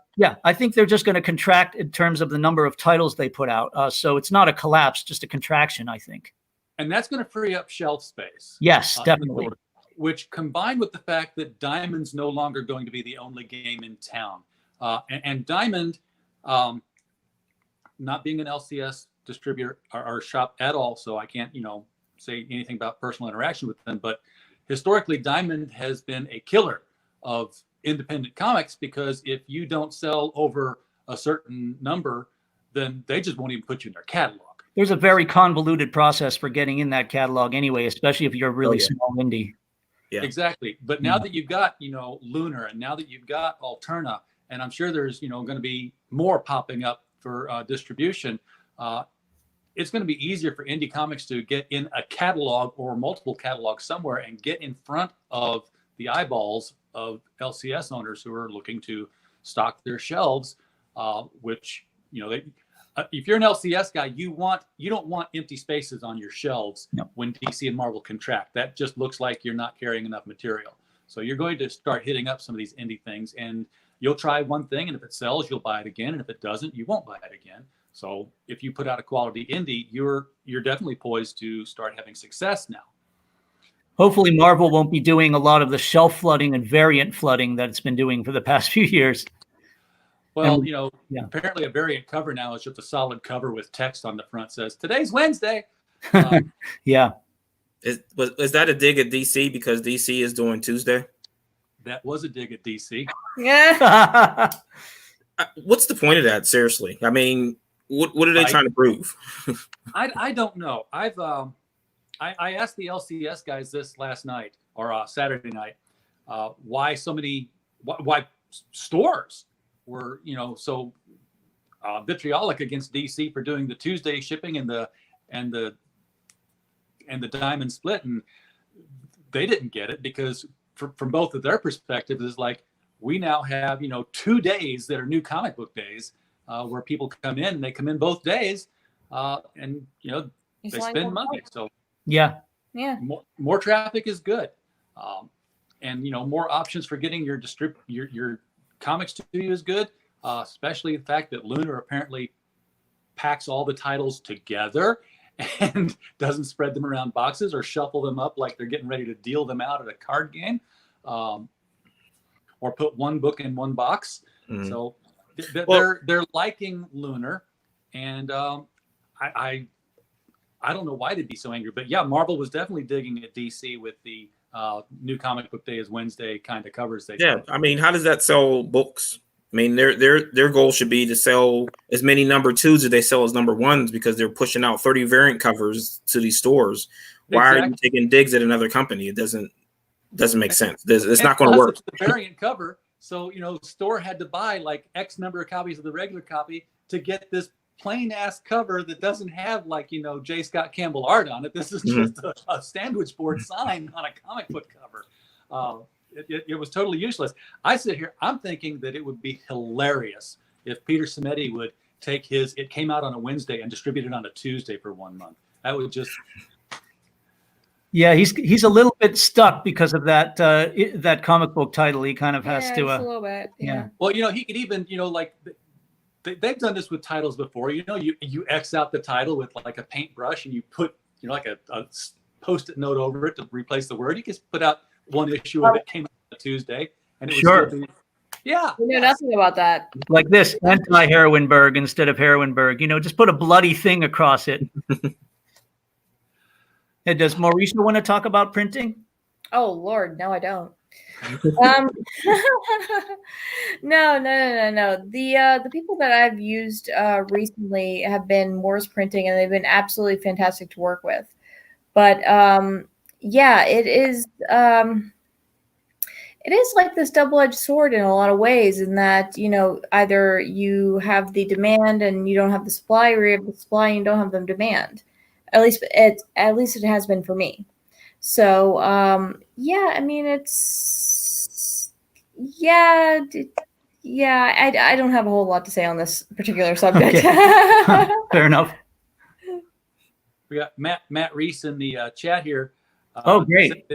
I think they're just going to contract in terms of the number of titles they put out. So it's not a collapse, just a contraction, I think. And that's going to free up shelf space. Yes, definitely. Which combined with the fact that Diamond's no longer going to be the only game in town. And Diamond, not being an LCS distributor or shop at all, so I can't, say anything about personal interaction with them, but historically Diamond has been a killer of independent comics because if you don't sell over a certain number, then they just won't even put you in their catalog. There's a very convoluted process for getting in that catalog anyway, especially if you're a really small indie. Yeah. Exactly. But now that you've got, Lunar, and now that you've got Alterna, and I'm sure there's, going to be more popping up for distribution, it's going to be easier for indie comics to get in a catalog or multiple catalogs somewhere and get in front of the eyeballs of LCS owners who are looking to stock their shelves, which, if you're an LCS guy, you don't want empty spaces on your shelves when DC and Marvel contract. That just looks like you're not carrying enough material. So you're going to start hitting up some of these indie things, and you'll try one thing, and if it sells, you'll buy it again, and if it doesn't, you won't buy it again. So if you put out a quality indie, you're definitely poised to start having success now. Hopefully Marvel won't be doing a lot of the shelf flooding and variant flooding that it's been doing for the past few years. Well, apparently a variant cover now is just a solid cover with text on the front says, "Today's Wednesday." Yeah. Is that a dig at DC because DC is doing Tuesday? That was a dig at DC. Yeah. What's the point of that? Seriously. I mean, what are they trying to prove? I don't know. I asked the LCS guys this last night or Saturday night, why so many, why stores were, so vitriolic against DC for doing the Tuesday shipping and the Diamond split, and they didn't get it because from both of their perspectives is like, we now have 2 days that are new comic book days where people come in and they come in both days and they spend money. So yeah, more traffic is good. and more options for getting your comics to you is good. Especially the fact that Lunar apparently packs all the titles together and doesn't spread them around boxes or shuffle them up like they're getting ready to deal them out at a card game, or put one book in one box. Mm-hmm. So they're liking Lunar, and I don't know why they'd be so angry, but yeah, Marvel was definitely digging at DC with the New Comic Book Day is Wednesday kind of covers. I mean, how does that sell books? I mean, their goal should be to sell as many number 2s as they sell as number 1s, because they're pushing out 30 variant covers to these stores. Why are you taking digs at another company? It doesn't make sense. It's not going to work. It's the variant cover, so store had to buy like X number of copies of the regular copy to get this plain ass cover that doesn't have J. Scott Campbell art on it. This is just a sandwich board sign on a comic book cover. It was totally useless. I sit here, I'm thinking that it would be hilarious if Peter Simeti would take it came out on a Wednesday and distribute it on a Tuesday for 1 month. That would just... Yeah, he's a little bit stuck because of that comic book title. He kind of has to... a little bit, yeah. Well, he could even, like... They've done this with titles before. You X out the title with like a paintbrush and you put, like a Post-it note over it to replace the word. You just put out one issue of it, came out on a Tuesday, and it was still we know nothing about that. Like this, anti-Heroinberg instead of Heroinberg. Just put a bloody thing across it. Hey, does Mauricio want to talk about printing? Oh Lord, no, I don't. No. The people that I've used recently have been Morse Printing, and they've been absolutely fantastic to work with. But it is like this double-edged sword in a lot of ways, in that either you have the demand and you don't have the supply, or you have the supply and you don't have the demand. At least it has been for me. So I mean, I don't have a whole lot to say on this particular subject. Okay. Fair enough. We got Matt Reese in the chat here. Oh, great.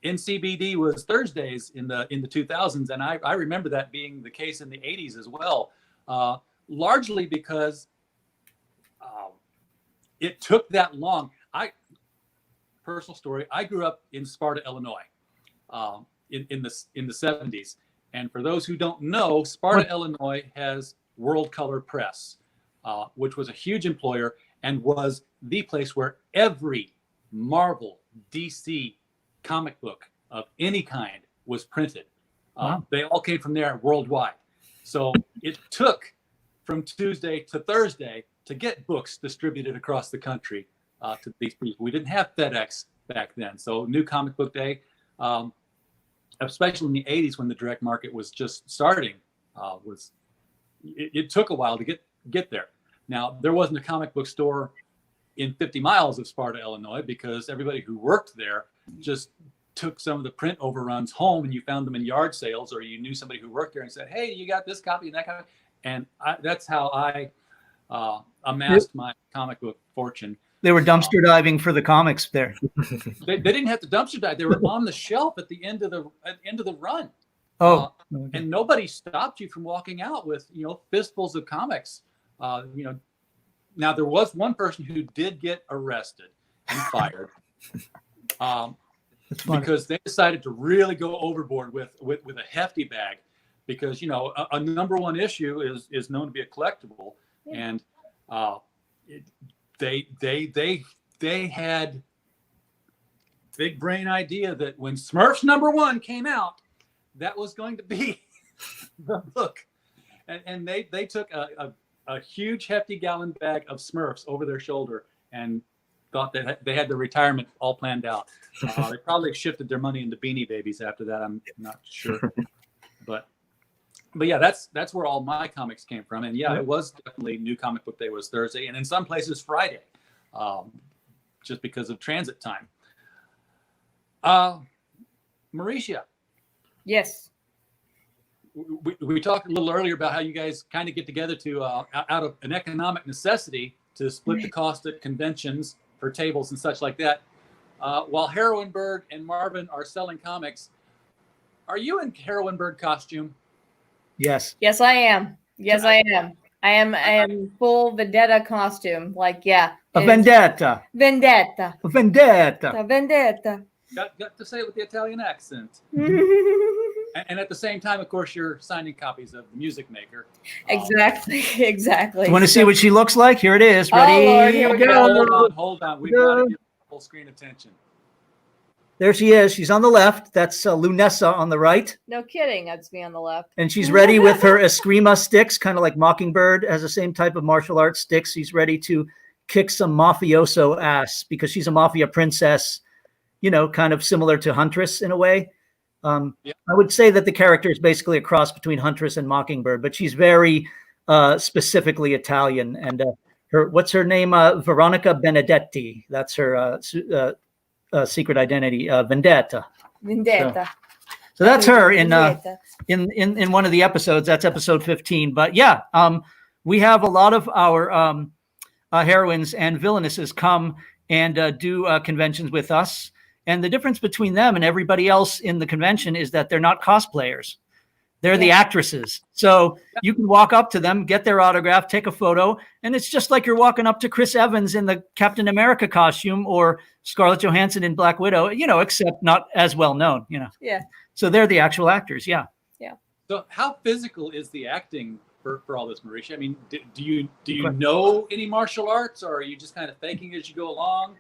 NCBD was Thursdays in the 2000s, and I remember that being the case in the 80s as well, largely because it took that long. Personal story, I grew up in Sparta, Illinois, in the 70s. And for those who don't know, Sparta, Illinois has World Color Press, which was a huge employer and was the place where every Marvel, DC comic book of any kind was printed. Wow. They all came from there worldwide. So it took from Tuesday to Thursday to get books distributed across the country to these people. We didn't have FedEx back then. So New Comic Book Day, especially in the 80s when the direct market was just starting, it took a while to get there. Now, there wasn't a comic book store in 50 miles of Sparta, Illinois, because everybody who worked there just took some of the print overruns home, and you found them in yard sales, or you knew somebody who worked there and said, hey, you got this copy and that copy. And that's how I amassed my comic book fortune. They were dumpster diving for the comics there. They didn't have to dumpster dive. They were on the shelf at the end of the run. Oh, and nobody stopped you from walking out with fistfuls of comics. Now there was one person who did get arrested and fired because they decided to really go overboard with a hefty bag, because a number one issue is known to be a collectible, and they had big brain idea that when Smurfs #1 came out, that was going to be the book, and they took a huge hefty gallon bag of Smurfs over their shoulder and thought that they had the retirement all planned out. They probably shifted their money into Beanie Babies after that. I'm not sure, but yeah, that's where all my comics came from. And yeah, it was definitely New Comic Book Day was Thursday, and in some places Friday, just because of transit time. Mauricia. Yes. We talked a little earlier about how you guys kind of get together to out of an economic necessity to split the cost at conventions for tables and such like that. While Heroinberg and Marvin are selling comics, Are you in Heroinberg costume? Yes. Yes, I am. Yes, I am. I am full vendetta costume. Like, yeah. A it is vendetta. Vendetta. A vendetta. A vendetta. Got to say it with the Italian accent. And at the same time, of course, you're signing copies of The Music Maker. Exactly. Exactly. You want to see what she looks like? Here it is. Ready? Oh, Lord, here we go. Hold on. We've got to give full screen attention. There she is. She's on the left. That's Lunessa on the right. No kidding. That's me on the left. And she's ready with her Eskrima sticks, kind of like Mockingbird has the same type of martial arts sticks. She's ready to kick some mafioso ass because she's a mafia princess, you know, kind of similar to Huntress in a way. I would say that the character is basically a cross between Huntress and Mockingbird, but she's very specifically Italian. And what's her name? Veronica Benedetti. That's her secret identity, Vendetta. Vendetta. So that's her Vendetta. in one of the episodes. That's episode 15. But yeah, we have a lot of our heroines and villainesses come and do conventions with us. And the difference between them and everybody else in the convention is that they're not cosplayers. They're the actresses. So you can walk up to them, get their autograph, take a photo, and it's just like you're walking up to Chris Evans in the Captain America costume or Scarlett Johansson in Black Widow, you know, except not as well known, you know. Yeah. So they're the actual actors, yeah. Yeah. So how physical is the acting for all this, Marisha? I mean, do you know any martial arts, or are you just kind of faking as you go along?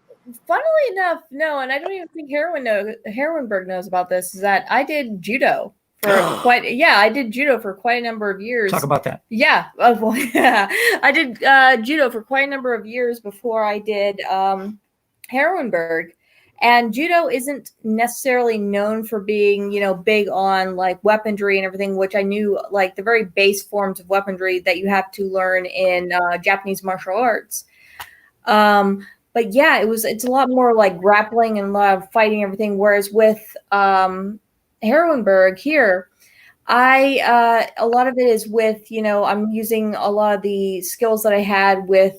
Funnily enough, no, and I don't even think Heroinberg knows about this, is that I did judo for I did judo for quite a number of years. Talk about that. Yeah. Well, yeah. I did judo for quite a number of years before I did Heroinberg. And judo isn't necessarily known for being, you know, big on like weaponry and everything, which I knew like the very base forms of weaponry that you have to learn in Japanese martial arts. But yeah, it's a lot more like grappling and a lot of fighting and everything. Whereas with Heroinberg here, a lot of it is with, you know, I'm using a lot of the skills that I had with,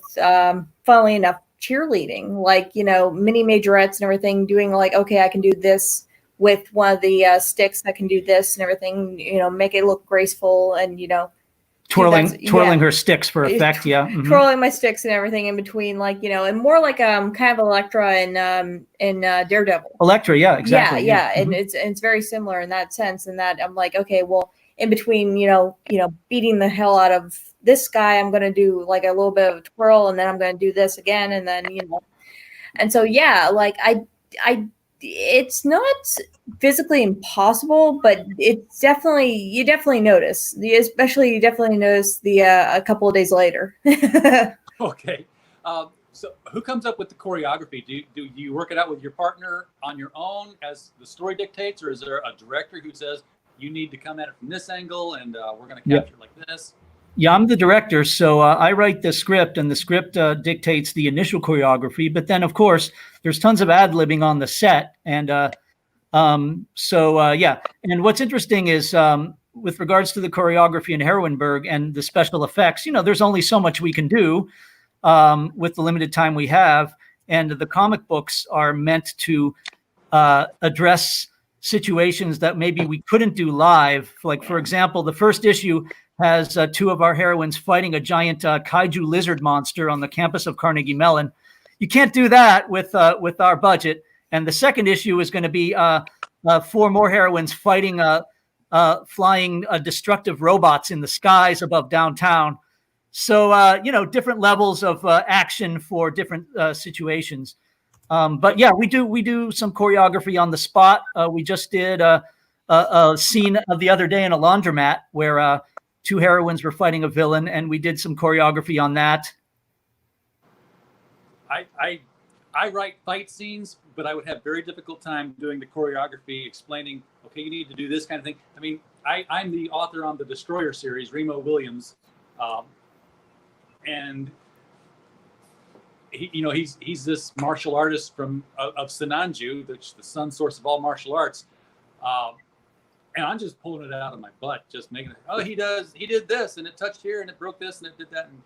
funnily enough, cheerleading, like, you know, mini majorettes and everything, doing like, okay, I can do this with one of the sticks, I can do this and everything, you know, make it look graceful and, you know, twirling her sticks for effect. Twirling my sticks and everything in between, like, you know, and more like kind of Elektra and Daredevil. Elektra, yeah, exactly. Yeah. And it's very similar in that sense. And that I'm like, okay, well, in between, you know, beating the hell out of this guy, I'm gonna do like a little bit of a twirl, and then I'm gonna do this again, and then, you know, and so yeah, like I it's not physically impossible, but it's definitely, you definitely notice, especially you definitely notice the a couple of days later. Okay. So who comes up with the choreography? Do you work it out with your partner on your own as the story dictates, or is there a director who says you need to come at it from this angle and we're going to capture it like this? Yeah, I'm the director, so I write the script, and the script dictates the initial choreography. But then, of course, there's tons of ad-libbing on the set, and yeah. And what's interesting is with regards to the choreography in Heroinberg and the special effects, you know, there's only so much we can do with the limited time we have, and the comic books are meant to address situations that maybe we couldn't do live. Like, for example, the first issue has two of our heroines fighting a giant kaiju lizard monster on the campus of Carnegie Mellon. You can't do that with our budget. And the second issue is going to be 4 more heroines fighting flying destructive robots in the skies above downtown. So, you know, different levels of action for different situations. But yeah, we do some choreography on the spot. We just did a scene of the other day in a laundromat where 2 heroines were fighting a villain, and we did some choreography on that. I write fight scenes, but I would have very difficult time doing the choreography, explaining, okay, you need to do this kind of thing. I mean, I'm the author on the Destroyer series, Remo Williams, and he's this martial artist of Sinanju, the sun source of all martial arts. And I'm just pulling it out of my butt, just making it, oh, he did this, and it touched here, and it broke this, and it did that. And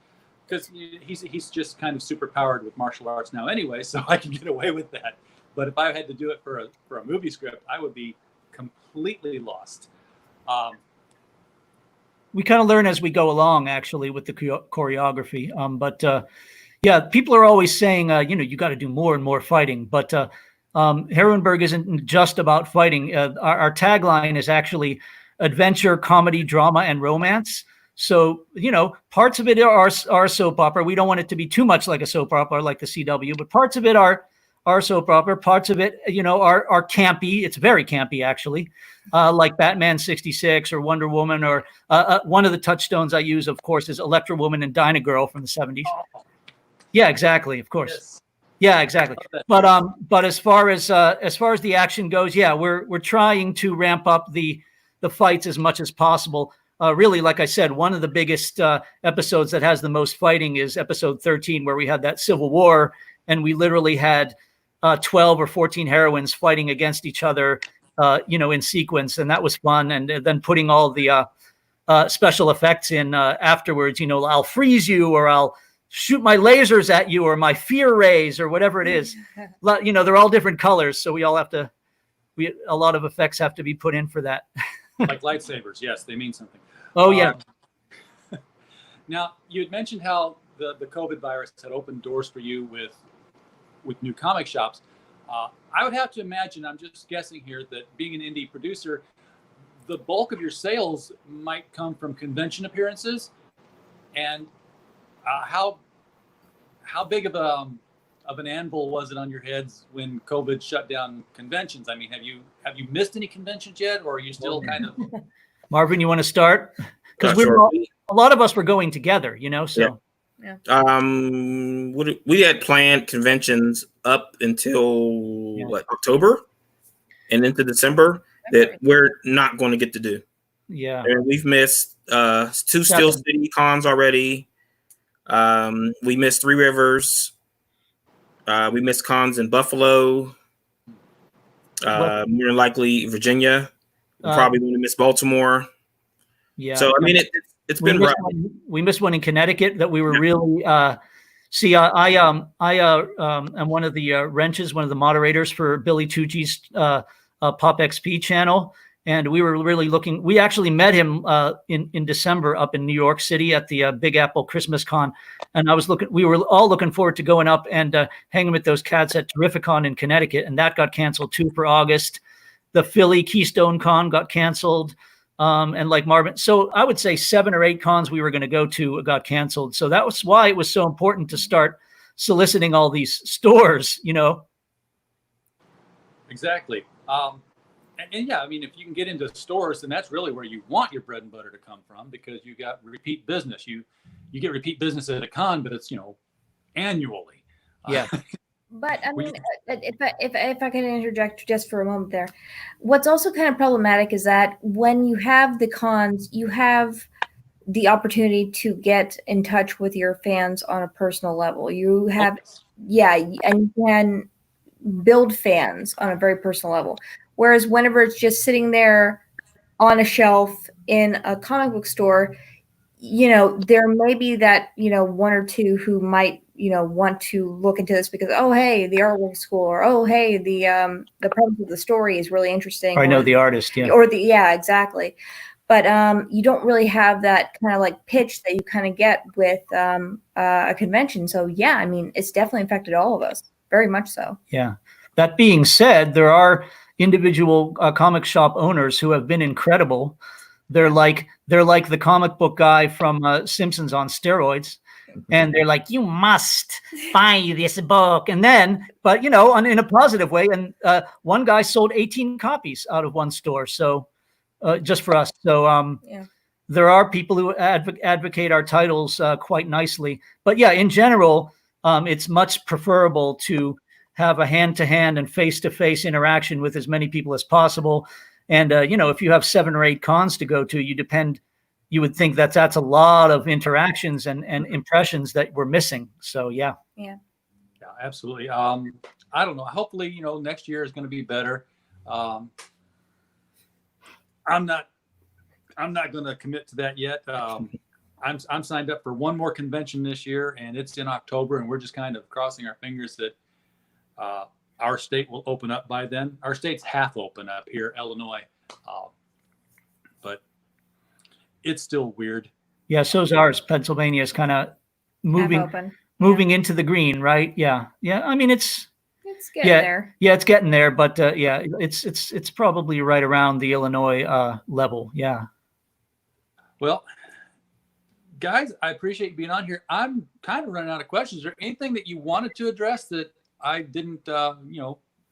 because he's just kind of super powered with martial arts now anyway, so I can get away with that. But if I had to do it for a movie script, I would be completely lost. We kind of learn as we go along, actually, with the choreography. Yeah, people are always saying, you got to do more and more fighting. But Herrenberg isn't just about fighting. Our tagline is actually adventure, comedy, drama, and romance. So, parts of it are soap opera. We don't want it to be too much like a soap opera, like the CW, but parts of it are soap opera. Parts of it, are campy. It's very campy, actually, like Batman 66 or Wonder Woman, or one of the touchstones I use, of course, is Electra Woman and Dyna Girl from the 70s. Oh, Yeah, exactly. Of course. yes. Yeah, exactly. But as far as the action goes, yeah, we're trying to ramp up the fights as much as possible. Really, like I said, one of the biggest episodes that has the most fighting is episode 13, where we had that civil war, and we literally had 12 or 14 heroines fighting against each other, in sequence, and that was fun. And then putting all the special effects in afterwards. I'll freeze you, or I'll shoot my lasers at you, or my fear rays, or whatever it is. They're all different colors, so we all have to. A lot of effects have to be put in for that. Like lightsabers, yes, they mean something. Oh yeah. Now, you had mentioned how the COVID virus had opened doors for you with new comic shops. I would have to imagine, I'm just guessing here, that being an indie producer, the bulk of your sales might come from convention appearances. And how big of an anvil was it on your heads when COVID shut down conventions? I mean, have you missed any conventions yet, or are you still kind of? Marvin, you want to start? Because a lot of us were going together, so. Yeah. We had planned conventions up until October and into December that we're not going to get to do. Yeah. And we've missed 2 Steel City cons already. We missed Three Rivers. We missed cons in Buffalo. More than likely Virginia. We're probably going to miss Baltimore. Yeah. So I mean, it's been rough. We missed one in Connecticut that we were really. See, I am one of the wrenches, one of the moderators for Billy Tucci's Pop XP channel, and we were really looking. We actually met him in December up in New York City at the Big Apple Christmas Con, and we were all looking forward to going up and hanging with those cats at Terrificon in Connecticut, and that got canceled too for August. The Philly Keystone Con got canceled. And like Marvin, so I would say 7 or 8 cons we were going to go to got canceled. So that was why it was so important to start soliciting all these stores, Exactly. And yeah, I mean, if you can get into stores, then that's really where you want your bread and butter to come from, because you got repeat business. You get repeat business at a con, but it's, annually. Yeah. But I mean, if I can interject just for a moment there, what's also kind of problematic is that when you have the cons, you have the opportunity to get in touch with your fans on a personal level. You have, and you can build fans on a very personal level. Whereas whenever it's just sitting there on a shelf in a comic book store, there may be that, 1 or 2 who might, want to look into this because, oh, hey, the artwork's cool, or, oh, hey, the premise of the story is really interesting. I know the artist, yeah. Exactly. But you don't really have that kind of like pitch that you kind of get with a convention. So, yeah, I mean, it's definitely affected all of us, very much so. Yeah. That being said, there are individual comic shop owners who have been incredible. They're like the comic book guy from Simpsons on steroids. And they're like, you must buy this book. And then, but, in a positive way. And one guy sold 18 copies out of one store. So just for us. So there are people who advocate our titles quite nicely. But yeah, in general, it's much preferable to have a hand-to-hand and face-to-face interaction with as many people as possible. And, if you have 7 or 8 cons to go to, you would think that's a lot of interactions and impressions that we're missing. So, yeah. Yeah. Yeah, absolutely. I don't know. Hopefully, next year is going to be better. I'm not going to commit to that yet. I'm signed up for one more convention this year, and it's in October, and we're just kind of crossing our fingers that our state will open up by then. Our state's half open up here, Illinois, but it's still weird. Yeah, so's ours. Pennsylvania is kind of moving into the green, right? Yeah. I mean, it's getting there. Yeah, it's getting there, but yeah, it's probably right around the Illinois level. Yeah. Well, guys, I appreciate you being on here. I'm kind of running out of questions. Is there anything that you wanted to address that I didn't,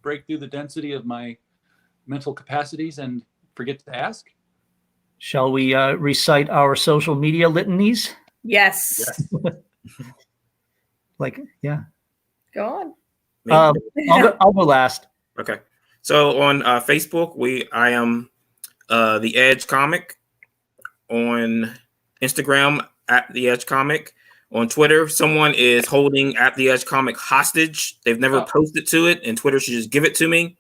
break through the density of my mental capacities and forget to ask? Shall we recite our social media litanies? Yes. Yeah. Go on. I'll go last. Okay. So on Facebook, I am the Edge Comic. On Instagram, at the Edge Comic. On Twitter, someone is holding at the Edge Comic hostage. They've never posted to it, and Twitter should just give it to me.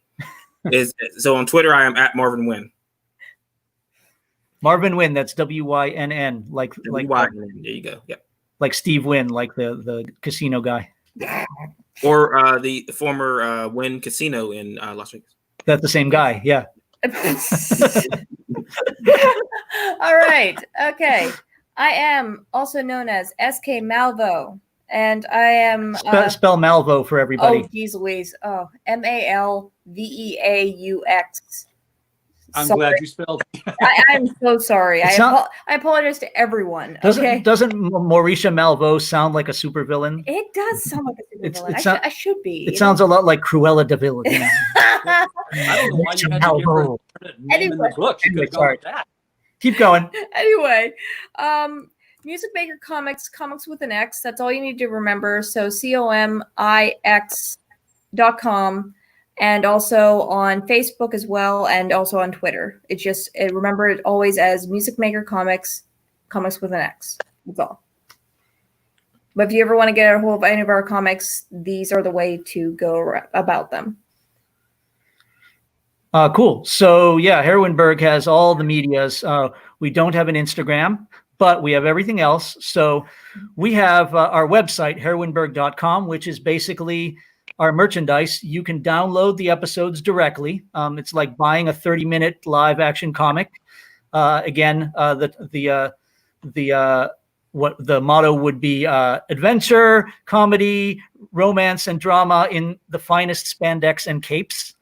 So on Twitter, I am at Marvin Wynn. Marvin Wynn, that's WYNN, like W-Y-N-N. There you go. Yep. Like Steve Wynn, like the casino guy. Or the former Wynn Casino in Las Vegas. That's the same guy, yeah. All right. Okay. I am also known as SK Malvo, and I am spell Malvo for everybody. Oh, geez Louise. Oh, Malveaux. I'm glad you spelled it. I'm so sorry. I apologize to everyone. Doesn't Mauricia Malveaux sound like a supervillain? It does sound like a supervillain. I should be. It sounds a lot like Cruella de Vil. I don't know why you had to give her a name in the book. You could have gone with that. Keep going. Anyway, Music Maker Comics with an X. That's all you need to remember. So comix.com, and also on Facebook as well, and also on Twitter. It's just remember it always as Music Maker Comics with an X. That's all. But if you ever want to get a hold of any of our comics, these are the way to go about them. Cool. So yeah, Heroinberg has all the medias. We don't have an Instagram, but we have everything else. So we have our website, heroinberg.com, which is basically our merchandise. You can download the episodes directly. It's like buying a 30-minute live action comic. Again, the motto would be adventure, comedy, romance, and drama in the finest spandex and capes.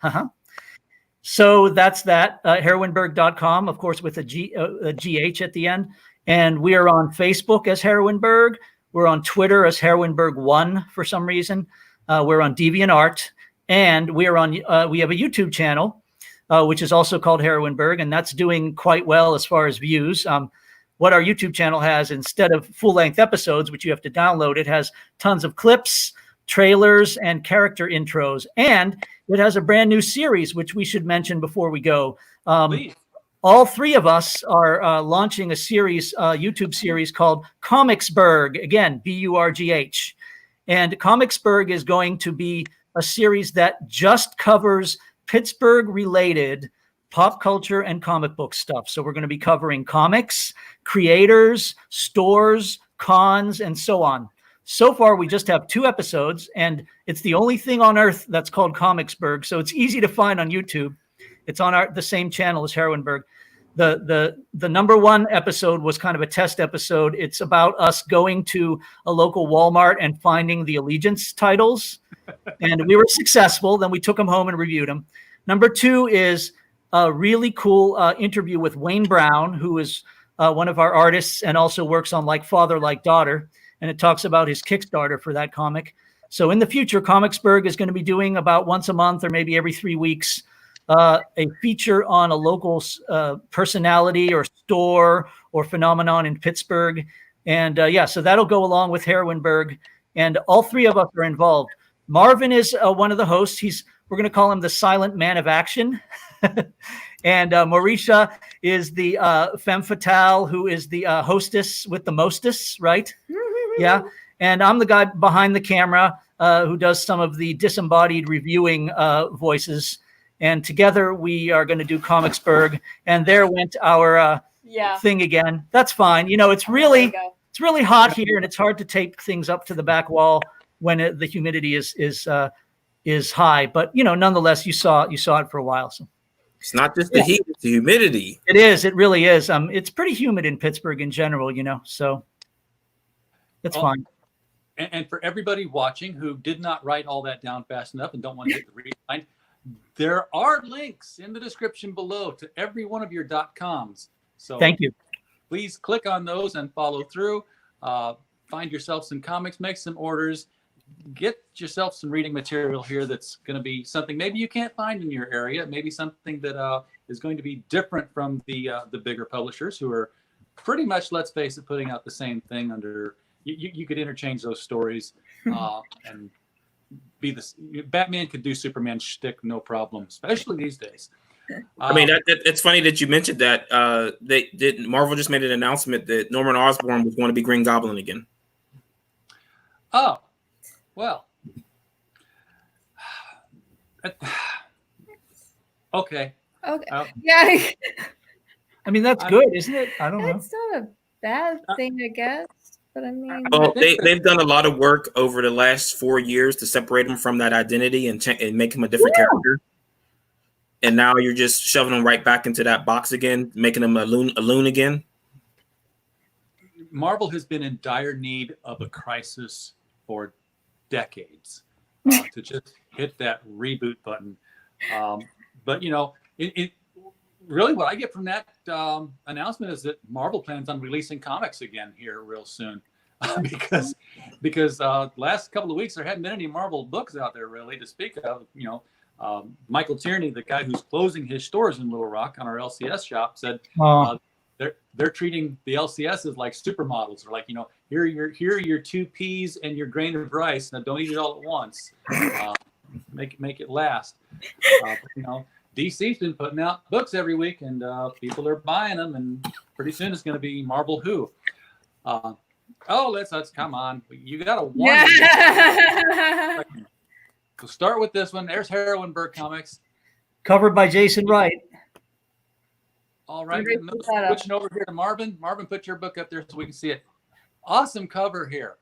So that's that, heroinberg.com, of course, with a GH at the end. And we are on Facebook as Heroinberg. We're on Twitter as Heroinberg1 for some reason. We're on DeviantArt. And we are on. We have a YouTube channel, which is also called Heroinberg, and that's doing quite well as far as views. What our YouTube channel has, instead of full-length episodes, which you have to download, it has tons of clips, trailers, and character intros. And it has a brand new series, which we should mention before we go. All three of us are launching a series, YouTube series called Comicsburg, again, Burgh. And Comicsburg is going to be a series that just covers Pittsburgh-related pop culture and comic book stuff. So we're going to be covering comics, creators, stores, cons, and so on. So far, we just have 2 episodes, and it's the only thing on earth that's called Comicsburg. So it's easy to find on YouTube. It's on the same channel as Heroinberg. The number 1 episode was kind of a test episode. It's about us going to a local Walmart and finding the Allegiance titles, and we were successful. Then we took them home and reviewed them. Number 2 is a really cool interview with Wayne Brown, who is one of our artists and also works on Like Father, Like Daughter. And it talks about his Kickstarter for that comic. So in the future, Comicsburg is going to be doing about once a month or maybe every 3 weeks, a feature on a local personality or store or phenomenon in Pittsburgh. And so that'll go along with Heroinberg. And all 3 of us are involved. Marvin is one of the hosts. We're going to call him the silent man of action. And Mauricia is the femme fatale, who is the hostess with the mostess, right? Yeah. And I'm the guy behind the camera who does some of the disembodied reviewing voices. And together we are going to do Comicsburg. And there went our thing again. That's fine. You know, it's really hot here, and it's hard to tape things up to the back wall when the humidity is is high. But nonetheless, you saw it for a while. So It's not just the heat; it's the humidity. it is. It really is. It's pretty humid in Pittsburgh in general. So that's fine. And for everybody watching who did not write all that down fast enough and don't want to hit the rewind, there are links in the description below to every one of your .coms. So thank you. Please click on those and follow through. Find yourself some comics, make some orders, get yourself some reading material here that's going to be something maybe you can't find in your area, maybe something that is going to be different from the bigger publishers who are pretty much, let's face it, putting out the same thing under. You could interchange those stories and be this. Batman could do Superman shtick no problem, especially these days. I mean, it's funny that you mentioned that. Marvel just made an announcement that Norman Osborn was going to be Green Goblin again. Oh, well. Okay. Yeah. I mean, that's good, isn't it? I don't know. That's not a bad thing, I guess. But I mean, Well, they've done a lot of work over the last 4 years to separate him from that identity and make him a different character. And now you're just shoving him right back into that box again, making him a loon again. Marvel has been in dire need of a crisis for decades to just hit that reboot button. But it really what I get from that announcement is that Marvel plans on releasing comics again here real soon, because last couple of weeks there hadn't been any Marvel books out there really to speak of. Michael Tierney, the guy who's closing his stores in Little Rock on our LCS shop, said they're treating the LCSs like supermodels. They're like, here are your 2 peas and your grain of rice. Now don't eat it all at once. Make it last. DC's been putting out books every week, and people are buying them, and pretty soon it's going to be Marvel Who. Let's come on. You got to warn me. So start with this one. There's Heroine Comics. Covered by Jason Wright. All right. Switching over here to Marvin. Marvin, put your book up there so we can see it. Awesome cover here.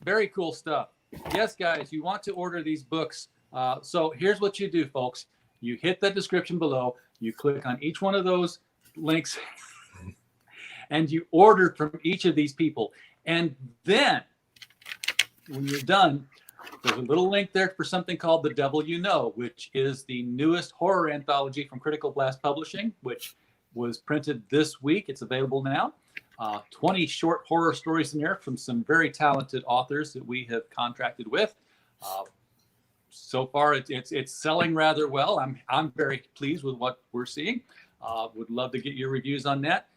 Very cool stuff. Yes, guys, you want to order these books. So here's what you do, folks. You hit the description below. You click on each one of those links and you order from each of these people. And then when you're done, there's a little link there for something called The Devil You Know, which is the newest horror anthology from Critical Blast Publishing, which was printed this week. It's available now. 20 short horror stories in there from some very talented authors that we have contracted with. So far, it's selling rather well. I'm very pleased with what we're seeing. Would love to get your reviews on that.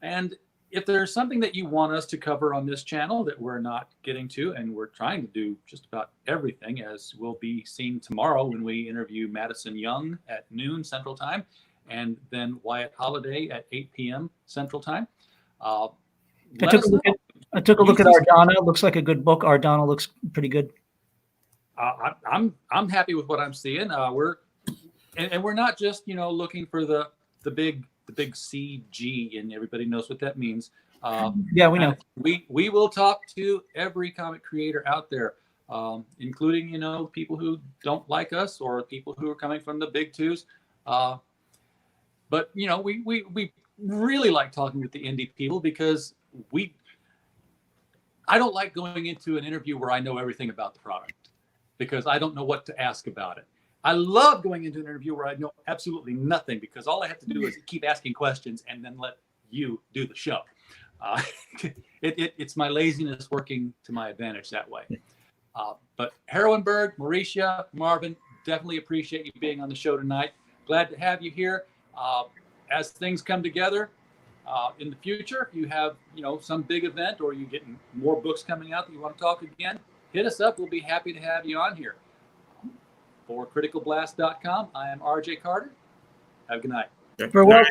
And if there's something that you want us to cover on this channel that we're not getting to, and we're trying to do just about everything, as will be seen tomorrow when we interview Madison Young at noon Central Time, and then Wyatt Holliday at 8 p.m. Central Time. I took a look at Ardana. Looks like a good book. Ardana looks pretty good. I'm happy with what I'm seeing. We're not just looking for the big CG, and everybody knows what that means. Yeah, we know. We will talk to every comic creator out there, including people who don't like us or people who are coming from the big twos. But we really like talking with the indie people because I don't like going into an interview where I know everything about the product, because I don't know what to ask about it. I love going into an interview where I know absolutely nothing, because all I have to do is keep asking questions and then let you do the show. It's my laziness working to my advantage that way. But Heroineberg, Mauricia, Marvin, definitely appreciate you being on the show tonight. Glad to have you here. As things come together in the future, if you have some big event or you get more books coming out that you want to talk again, hit us up. We'll be happy to have you on here. For criticalblast.com, I am RJ Carter. Have a good night. You're welcome.